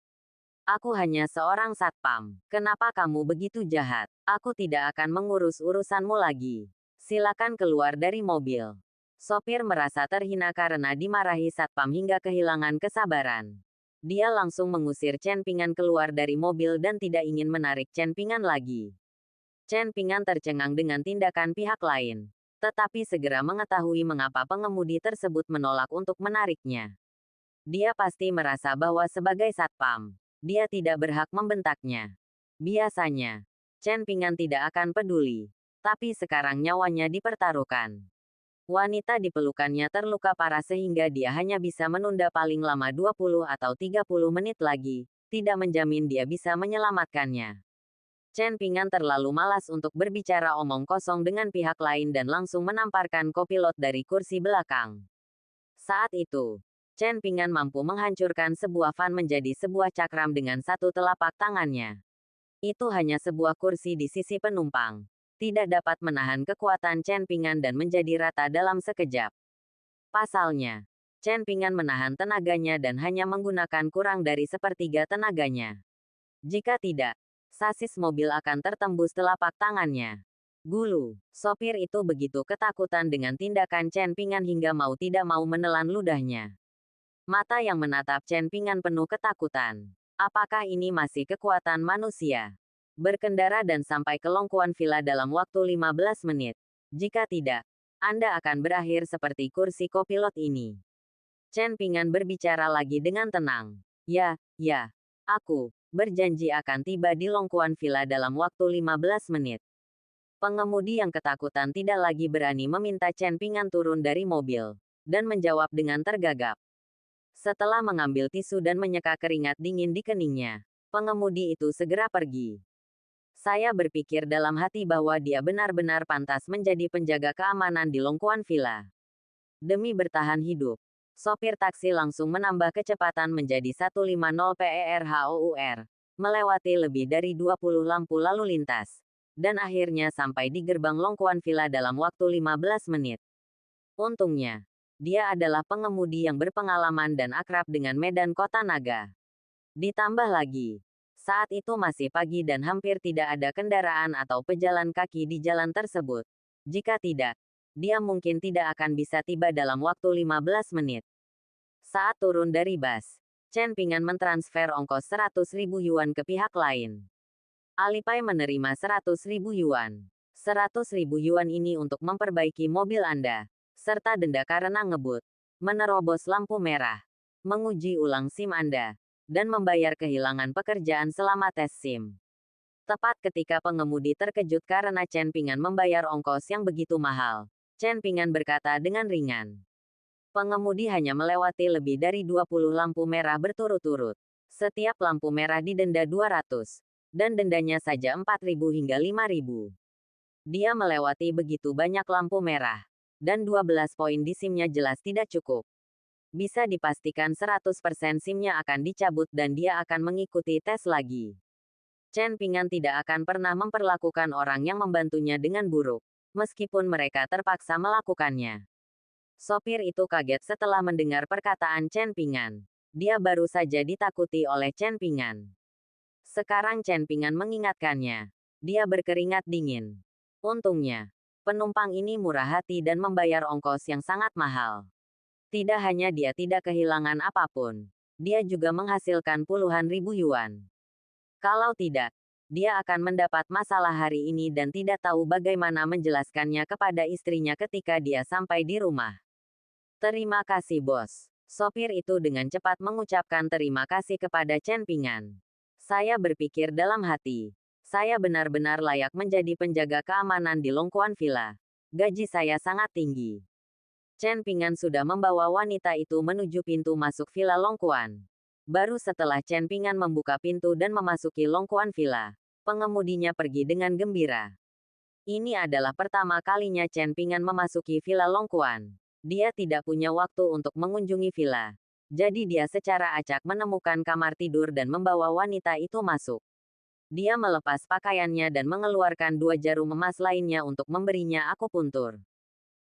Aku hanya seorang satpam. Kenapa kamu begitu jahat? Aku tidak akan mengurus urusanmu lagi. Silakan keluar dari mobil. Sopir merasa terhina karena dimarahi satpam hingga kehilangan kesabaran. Dia langsung mengusir Chen Pingan keluar dari mobil dan tidak ingin menarik Chen Pingan lagi. Chen Pingan tercengang dengan tindakan pihak lain, tetapi segera mengetahui mengapa pengemudi tersebut menolak untuk menariknya. Dia pasti merasa bahwa sebagai satpam, dia tidak berhak membentaknya. Biasanya, Chen Pingan tidak akan peduli, tapi sekarang nyawanya dipertaruhkan. Wanita di pelukannya terluka parah sehingga dia hanya bisa menunda paling lama 20 atau 30 menit lagi, tidak menjamin dia bisa menyelamatkannya. Chen Pingan terlalu malas untuk berbicara omong kosong dengan pihak lain dan langsung menamparkan kopilot dari kursi belakang. Saat itu, Chen Pingan mampu menghancurkan sebuah van menjadi sebuah cakram dengan satu telapak tangannya. Itu hanya sebuah kursi di sisi penumpang. Tidak dapat menahan kekuatan Chen Pingan dan menjadi rata dalam sekejap. Pasalnya, Chen Pingan menahan tenaganya dan hanya menggunakan kurang dari sepertiga tenaganya. Jika tidak, sasis mobil akan tertembus telapak tangannya. Gulu, sopir itu begitu ketakutan dengan tindakan Chen Pingan hingga mau tidak mau menelan ludahnya. Mata yang menatap Chen Pingan penuh ketakutan. Apakah ini masih kekuatan manusia? Berkendara dan sampai ke longkuan villa dalam waktu 15 menit. Jika tidak, Anda akan berakhir seperti kursi kopilot ini. Chen Pingan berbicara lagi dengan tenang. Ya, aku berjanji akan tiba di longkuan villa dalam waktu 15 menit. Pengemudi yang ketakutan tidak lagi berani meminta Chen Pingan turun dari mobil, dan menjawab dengan tergagap. Setelah mengambil tisu dan menyeka keringat dingin di keningnya, pengemudi itu segera pergi. Saya berpikir dalam hati bahwa dia benar-benar pantas menjadi penjaga keamanan di longkuan villa. Demi bertahan hidup, sopir taksi langsung menambah kecepatan menjadi 150 per/hour, melewati lebih dari 20 lampu lalu lintas, dan akhirnya sampai di gerbang longkuan villa dalam waktu 15 menit. Untungnya, dia adalah pengemudi yang berpengalaman dan akrab dengan medan kota naga. Ditambah lagi, saat itu masih pagi dan hampir tidak ada kendaraan atau pejalan kaki di jalan tersebut. Jika tidak, dia mungkin tidak akan bisa tiba dalam waktu 15 menit. Saat turun dari bus, Chen Pingan mentransfer ongkos 100.000 yuan ke pihak lain. Alipay menerima 100.000 yuan. 100.000 yuan ini untuk memperbaiki mobil Anda, serta denda karena ngebut, menerobos lampu merah, menguji ulang SIM Anda, dan membayar kehilangan pekerjaan selama tes SIM. Tepat ketika pengemudi terkejut karena Chen Pingan membayar ongkos yang begitu mahal, Chen Pingan berkata dengan ringan. Pengemudi hanya melewati lebih dari 20 lampu merah berturut-turut. Setiap lampu merah didenda 200, dan dendanya saja 4.000 hingga 5.000. Dia melewati begitu banyak lampu merah, dan 12 poin di SIM-nya jelas tidak cukup. Bisa dipastikan 100% SIM-nya akan dicabut dan dia akan mengikuti tes lagi. Chen Pingan tidak akan pernah memperlakukan orang yang membantunya dengan buruk, meskipun mereka terpaksa melakukannya. Sopir itu kaget setelah mendengar perkataan Chen Pingan. Dia baru saja ditakuti oleh Chen Pingan. Sekarang Chen Pingan mengingatkannya. Dia berkeringat dingin. Untungnya, penumpang ini murah hati dan membayar ongkos yang sangat mahal. Tidak hanya dia tidak kehilangan apapun, dia juga menghasilkan puluhan ribu yuan. Kalau tidak, dia akan mendapat masalah hari ini dan tidak tahu bagaimana menjelaskannya kepada istrinya ketika dia sampai di rumah. Terima kasih bos. Sopir itu dengan cepat mengucapkan terima kasih kepada Chen Pingan. Saya berpikir dalam hati. Saya benar-benar layak menjadi penjaga keamanan di longkuan villa. Gaji saya sangat tinggi. Chen Pingan sudah membawa wanita itu menuju pintu masuk villa longkuan. Baru setelah Chen Pingan membuka pintu dan memasuki longkuan villa, pengemudinya pergi dengan gembira. Ini adalah pertama kalinya Chen Pingan memasuki villa longkuan. Dia tidak punya waktu untuk mengunjungi villa. Jadi dia secara acak menemukan kamar tidur dan membawa wanita itu masuk. Dia melepas pakaiannya dan mengeluarkan 2 jarum emas lainnya untuk memberinya akupuntur.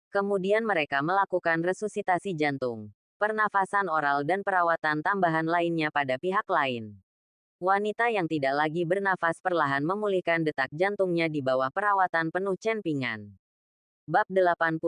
Kemudian mereka melakukan resusitasi jantung, pernafasan oral dan perawatan tambahan lainnya pada pihak lain. Wanita yang tidak lagi bernafas perlahan memulihkan detak jantungnya di bawah perawatan penuh Chen Pingan. Bab 89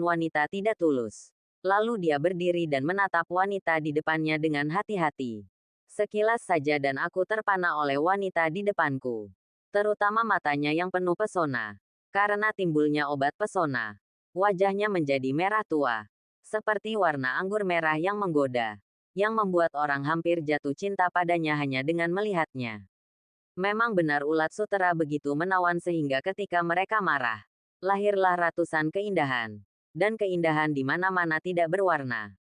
Wanita Tidak Tulus. Lalu dia berdiri dan menatap wanita di depannya dengan hati-hati. Sekilas saja dan aku terpana oleh wanita di depanku. Terutama matanya yang penuh pesona. Karena timbulnya obat pesona. Wajahnya menjadi merah tua. Seperti warna anggur merah yang menggoda. Yang membuat orang hampir jatuh cinta padanya hanya dengan melihatnya. Memang benar ulat sutera begitu menawan sehingga ketika mereka marah, lahirlah ratusan keindahan. Dan keindahan di mana-mana tidak berwarna.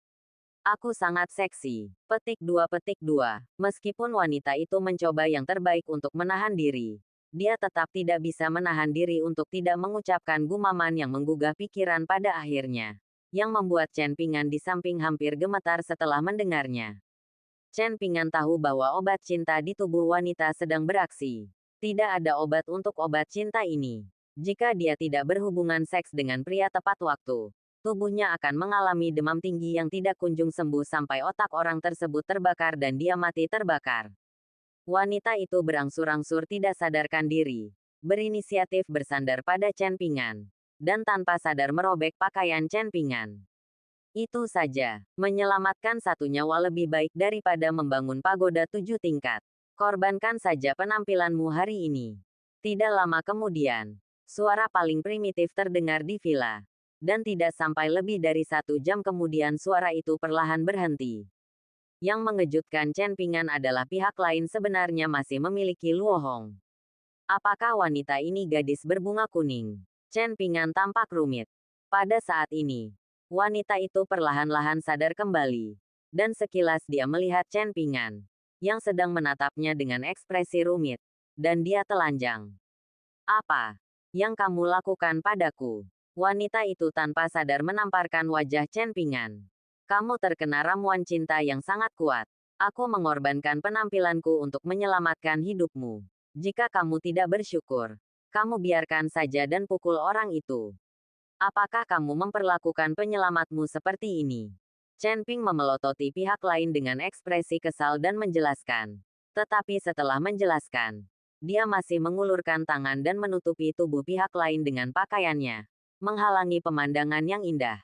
Aku sangat seksi. Petik 2. Meskipun wanita itu mencoba yang terbaik untuk menahan diri, dia tetap tidak bisa menahan diri untuk tidak mengucapkan gumaman yang menggugah pikiran pada akhirnya. Yang membuat Chen Pingan di samping hampir gemetar setelah mendengarnya. Chen Pingan tahu bahwa obat cinta di tubuh wanita sedang beraksi. Tidak ada obat untuk obat cinta ini. Jika dia tidak berhubungan seks dengan pria tepat waktu, tubuhnya akan mengalami demam tinggi yang tidak kunjung sembuh sampai otak orang tersebut terbakar dan dia mati terbakar. Wanita itu berangsur-angsur tidak sadarkan diri, berinisiatif bersandar pada Chen Pingan, dan tanpa sadar merobek pakaian Chen Pingan. Itu saja. Menyelamatkan satu nyawa lebih baik daripada membangun pagoda 7 tingkat. Korbankan saja penampilanmu hari ini. Tidak lama kemudian, suara paling primitif terdengar di villa. Dan tidak sampai lebih dari 1 jam kemudian suara itu perlahan berhenti. Yang mengejutkan Chen Pingan adalah pihak lain sebenarnya masih memiliki Luo Hong. Apakah wanita ini gadis berbunga kuning? Chen Pingan tampak rumit. Pada saat ini, wanita itu perlahan-lahan sadar kembali. Dan sekilas dia melihat Chen Pingan, yang sedang menatapnya dengan ekspresi rumit. Dan dia telanjang. Apa yang kamu lakukan padaku? Wanita itu tanpa sadar menamparkan wajah Chen Pingan. Kamu terkena ramuan cinta yang sangat kuat. Aku mengorbankan penampilanku untuk menyelamatkan hidupmu. Jika kamu tidak bersyukur, kamu biarkan saja dan pukul orang itu. Apakah kamu memperlakukan penyelamatmu seperti ini? Chen Ping memelototi pihak lain dengan ekspresi kesal dan menjelaskan. Tetapi setelah menjelaskan, dia masih mengulurkan tangan dan menutupi tubuh pihak lain dengan pakaiannya, menghalangi pemandangan yang indah.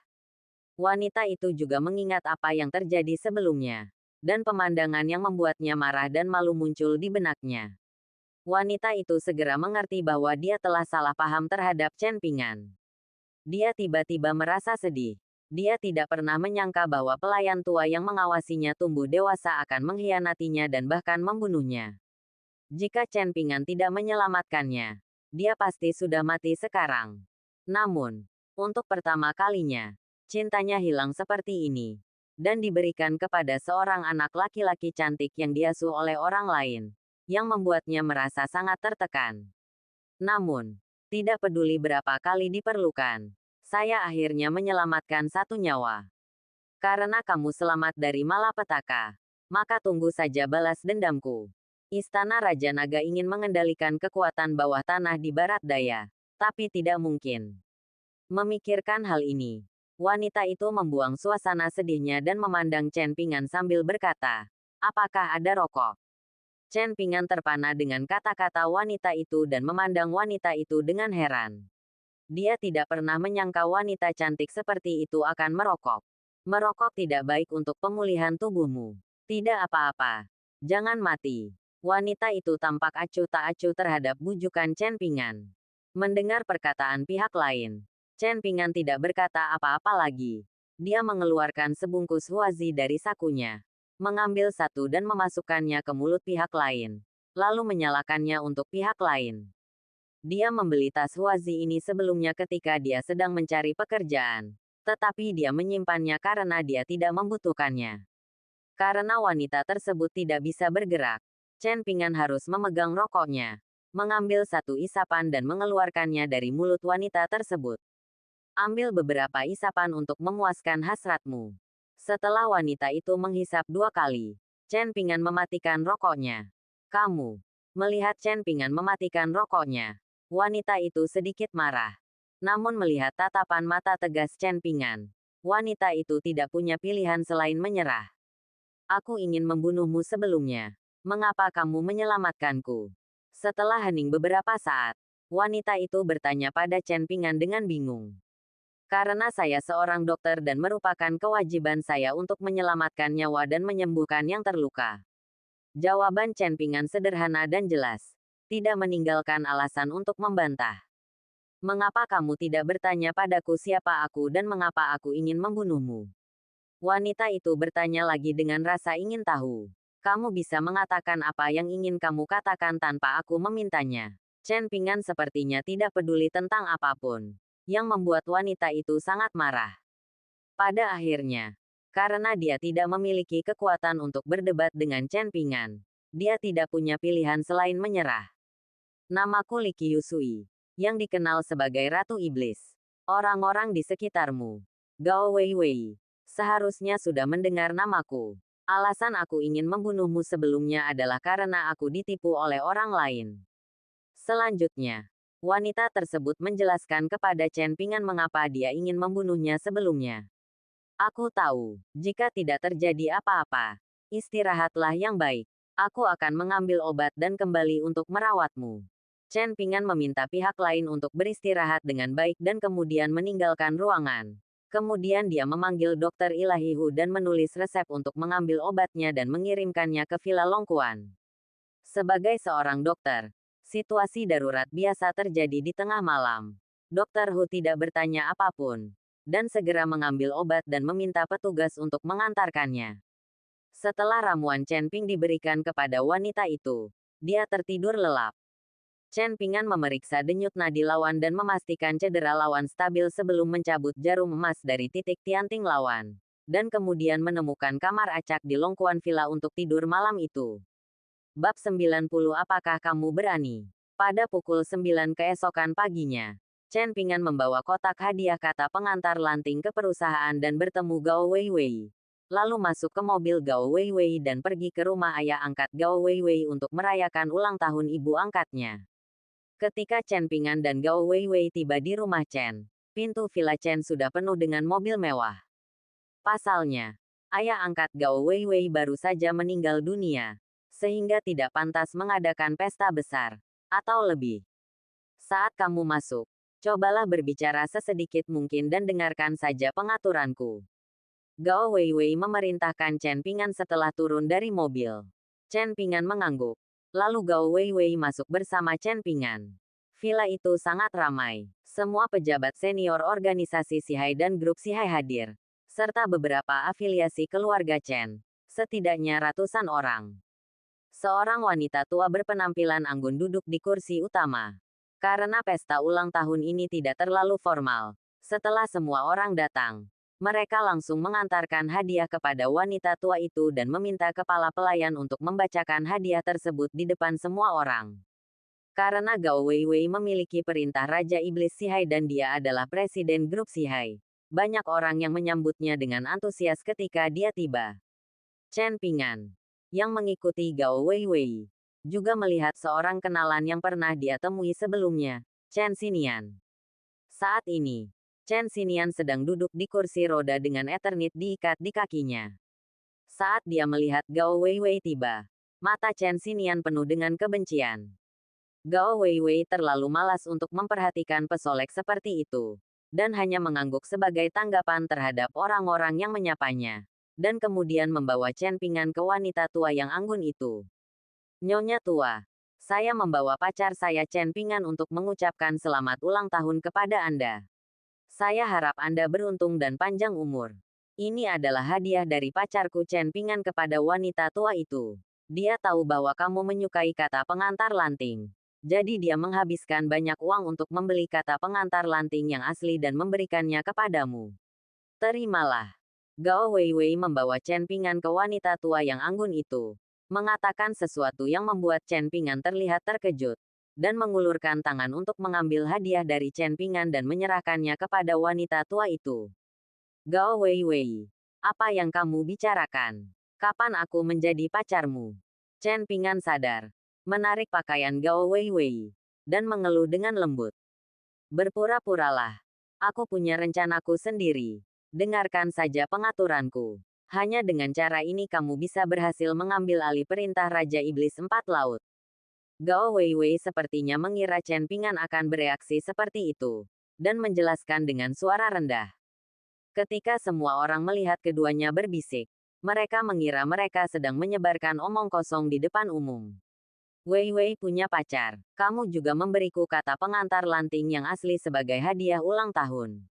Wanita itu juga mengingat apa yang terjadi sebelumnya, dan pemandangan yang membuatnya marah dan malu muncul di benaknya. Wanita itu segera mengerti bahwa dia telah salah paham terhadap Chen Pingan. Dia tiba-tiba merasa sedih. Dia tidak pernah menyangka bahwa pelayan tua yang mengawasinya tumbuh dewasa akan mengkhianatinya dan bahkan membunuhnya. Jika Chen Pingan tidak menyelamatkannya, dia pasti sudah mati sekarang. Namun, untuk pertama kalinya, cintanya hilang seperti ini, dan diberikan kepada seorang anak laki-laki cantik yang diasuh oleh orang lain, yang membuatnya merasa sangat tertekan. Namun, tidak peduli berapa kali diperlukan, saya akhirnya menyelamatkan satu nyawa. Karena kamu selamat dari malapetaka, maka tunggu saja balas dendamku. Istana Raja Naga ingin mengendalikan kekuatan bawah tanah di barat daya, tapi tidak mungkin. Memikirkan hal ini, wanita itu membuang suasana sedihnya dan memandang Chen Pingan sambil berkata, apakah ada rokok? Chen Pingan terpana dengan kata-kata wanita itu dan memandang wanita itu dengan heran. Dia tidak pernah menyangka wanita cantik seperti itu akan merokok. Merokok tidak baik untuk pemulihan tubuhmu. Tidak apa-apa. Jangan mati. Wanita itu tampak acuh tak acuh terhadap bujukan Chen Pingan. Mendengar perkataan pihak lain, Chen Pingan tidak berkata apa-apa lagi. Dia mengeluarkan sebungkus huazi dari sakunya, mengambil satu dan memasukkannya ke mulut pihak lain, lalu menyalakannya untuk pihak lain. Dia membeli tas huazi ini sebelumnya ketika dia sedang mencari pekerjaan, tetapi dia menyimpannya karena dia tidak membutuhkannya. Karena wanita tersebut tidak bisa bergerak, Chen Pingan harus memegang rokoknya, mengambil satu isapan dan mengeluarkannya dari mulut wanita tersebut. Ambil beberapa isapan untuk memuaskan hasratmu. Setelah wanita itu menghisap 2 kali, Chen Pingan mematikan rokoknya. Kamu melihat Chen Pingan mematikan rokoknya. Wanita itu sedikit marah. Namun melihat tatapan mata tegas Chen Pingan, wanita itu tidak punya pilihan selain menyerah. Aku ingin membunuhmu sebelumnya. Mengapa kamu menyelamatkanku? Setelah hening beberapa saat, wanita itu bertanya pada Chen Pingan dengan bingung. Karena saya seorang dokter dan merupakan kewajiban saya untuk menyelamatkan nyawa dan menyembuhkan yang terluka. Jawaban Chen Pingan sederhana dan jelas. Tidak meninggalkan alasan untuk membantah. Mengapa kamu tidak bertanya padaku siapa aku dan mengapa aku ingin membunuhmu? Wanita itu bertanya lagi dengan rasa ingin tahu. Kamu bisa mengatakan apa yang ingin kamu katakan tanpa aku memintanya. Chen Pingan sepertinya tidak peduli tentang apapun, yang membuat wanita itu sangat marah. Pada akhirnya, karena dia tidak memiliki kekuatan untuk berdebat dengan Chen Pingan, dia tidak punya pilihan selain menyerah. Namaku Li Qiusui, yang dikenal sebagai Ratu Iblis. Orang-orang di sekitarmu, Gao Weiwei, seharusnya sudah mendengar namaku. Alasan aku ingin membunuhmu sebelumnya adalah karena aku ditipu oleh orang lain. Selanjutnya, wanita tersebut menjelaskan kepada Chen Pingan mengapa dia ingin membunuhnya sebelumnya. Aku tahu, jika tidak terjadi apa-apa, istirahatlah yang baik. Aku akan mengambil obat dan kembali untuk merawatmu. Chen Pingan meminta pihak lain untuk beristirahat dengan baik dan kemudian meninggalkan ruangan. Kemudian dia memanggil Dokter Ilahi Hu dan menulis resep untuk mengambil obatnya dan mengirimkannya ke Villa Longquan. Sebagai seorang dokter, situasi darurat biasa terjadi di tengah malam. Dokter Hu tidak bertanya apapun, dan segera mengambil obat dan meminta petugas untuk mengantarkannya. Setelah ramuan Chen Ping diberikan kepada wanita itu, dia tertidur lelap. Chen Pingan memeriksa denyut nadi lawan dan memastikan cedera lawan stabil sebelum mencabut jarum emas dari titik tianting lawan, dan kemudian menemukan kamar acak di Longquan Villa untuk tidur malam itu. Bab 90. Apakah kamu berani? Pada pukul 9 keesokan paginya, Chen Pingan membawa kotak hadiah kata pengantar lanting ke perusahaan dan bertemu Gao Weiwei. Lalu masuk ke mobil Gao Weiwei dan pergi ke rumah ayah angkat Gao Weiwei untuk merayakan ulang tahun ibu angkatnya. Ketika Chen Pingan dan Gao Weiwei tiba di rumah Chen, pintu villa Chen sudah penuh dengan mobil mewah. Pasalnya, ayah angkat Gao Weiwei baru saja meninggal dunia, sehingga tidak pantas mengadakan pesta besar, atau lebih. Saat kamu masuk, cobalah berbicara sesedikit mungkin dan dengarkan saja pengaturanku. Gao Weiwei memerintahkan Chen Pingan setelah turun dari mobil. Chen Pingan mengangguk. Lalu Gao Weiwei masuk bersama Chen Pingan. Villa itu sangat ramai. Semua pejabat senior organisasi Sihai dan grup Sihai hadir, serta beberapa afiliasi keluarga Chen. Setidaknya ratusan orang. Seorang wanita tua berpenampilan anggun duduk di kursi utama. Karena pesta ulang tahun ini tidak terlalu formal, setelah semua orang datang, mereka langsung mengantarkan hadiah kepada wanita tua itu dan meminta kepala pelayan untuk membacakan hadiah tersebut di depan semua orang. Karena Gao Weiwei memiliki perintah Raja Iblis Sihai dan dia adalah presiden grup Sihai, banyak orang yang menyambutnya dengan antusias ketika dia tiba. Chen Pingan, yang mengikuti Gao Weiwei, juga melihat seorang kenalan yang pernah dia temui sebelumnya, Chen Xinian. Saat ini, Chen Xinian sedang duduk di kursi roda dengan Eternit diikat di kakinya. Saat dia melihat Gao Weiwei tiba, mata Chen Xinian penuh dengan kebencian. Gao Weiwei terlalu malas untuk memperhatikan pesolek seperti itu, dan hanya mengangguk sebagai tanggapan terhadap orang-orang yang menyapanya, dan kemudian membawa Chen Pingan ke wanita tua yang anggun itu. Nyonya tua, saya membawa pacar saya Chen Pingan untuk mengucapkan selamat ulang tahun kepada Anda. Saya harap Anda beruntung dan panjang umur. Ini adalah hadiah dari pacarku Chen Pingan kepada wanita tua itu. Dia tahu bahwa kamu menyukai kata pengantar lanting. Jadi dia menghabiskan banyak uang untuk membeli kata pengantar lanting yang asli dan memberikannya kepadamu. Terimalah. Gao Weiwei membawa Chen Pingan ke wanita tua yang anggun itu, mengatakan sesuatu yang membuat Chen Pingan terlihat terkejut, dan mengulurkan tangan untuk mengambil hadiah dari Chen Pingan dan menyerahkannya kepada wanita tua itu. Gao Weiwei, apa yang kamu bicarakan? Kapan aku menjadi pacarmu? Chen Pingan sadar, menarik pakaian Gao Weiwei, dan mengeluh dengan lembut. Berpura-puralah. Aku punya rencanaku sendiri. Dengarkan saja pengaturanku. Hanya dengan cara ini kamu bisa berhasil mengambil alih perintah Raja Iblis Empat Laut. Gao Weiwei sepertinya mengira Chen Pingan akan bereaksi seperti itu, dan menjelaskan dengan suara rendah. Ketika semua orang melihat keduanya berbisik, mereka mengira mereka sedang menyebarkan omong kosong di depan umum. Weiwei punya pacar, kamu juga memberiku kata pengantar lanting yang asli sebagai hadiah ulang tahun.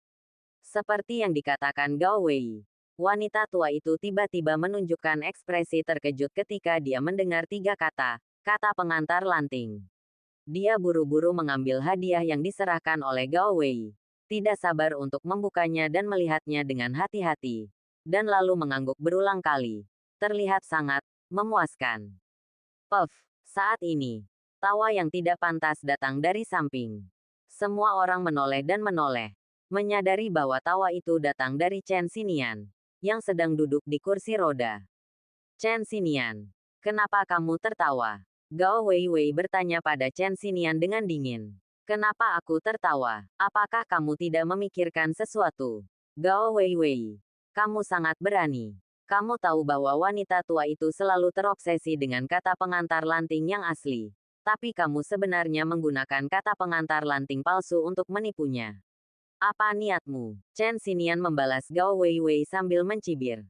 Seperti yang dikatakan Gao Wei, wanita tua itu tiba-tiba menunjukkan ekspresi terkejut ketika dia mendengar tiga kata pengantar lanting. Dia buru-buru mengambil hadiah yang diserahkan oleh Gao Wei, tidak sabar untuk membukanya dan melihatnya dengan hati-hati, dan lalu mengangguk berulang kali. Terlihat sangat memuaskan. Puff, saat ini, tawa yang tidak pantas datang dari samping. Semua orang menoleh dan menoleh, menyadari bahwa tawa itu datang dari Chen Xinian, yang sedang duduk di kursi roda. Chen Xinian, kenapa kamu tertawa? Gao Weiwei bertanya pada Chen Xinian dengan dingin. Kenapa aku tertawa? Apakah kamu tidak memikirkan sesuatu? Gao Weiwei, kamu sangat berani. Kamu tahu bahwa wanita tua itu selalu terobsesi dengan kata pengantar lanting yang asli. Tapi kamu sebenarnya menggunakan kata pengantar lanting palsu untuk menipunya. Apa niatmu? Chen Xinian membalas Gao Weiwei sambil mencibir.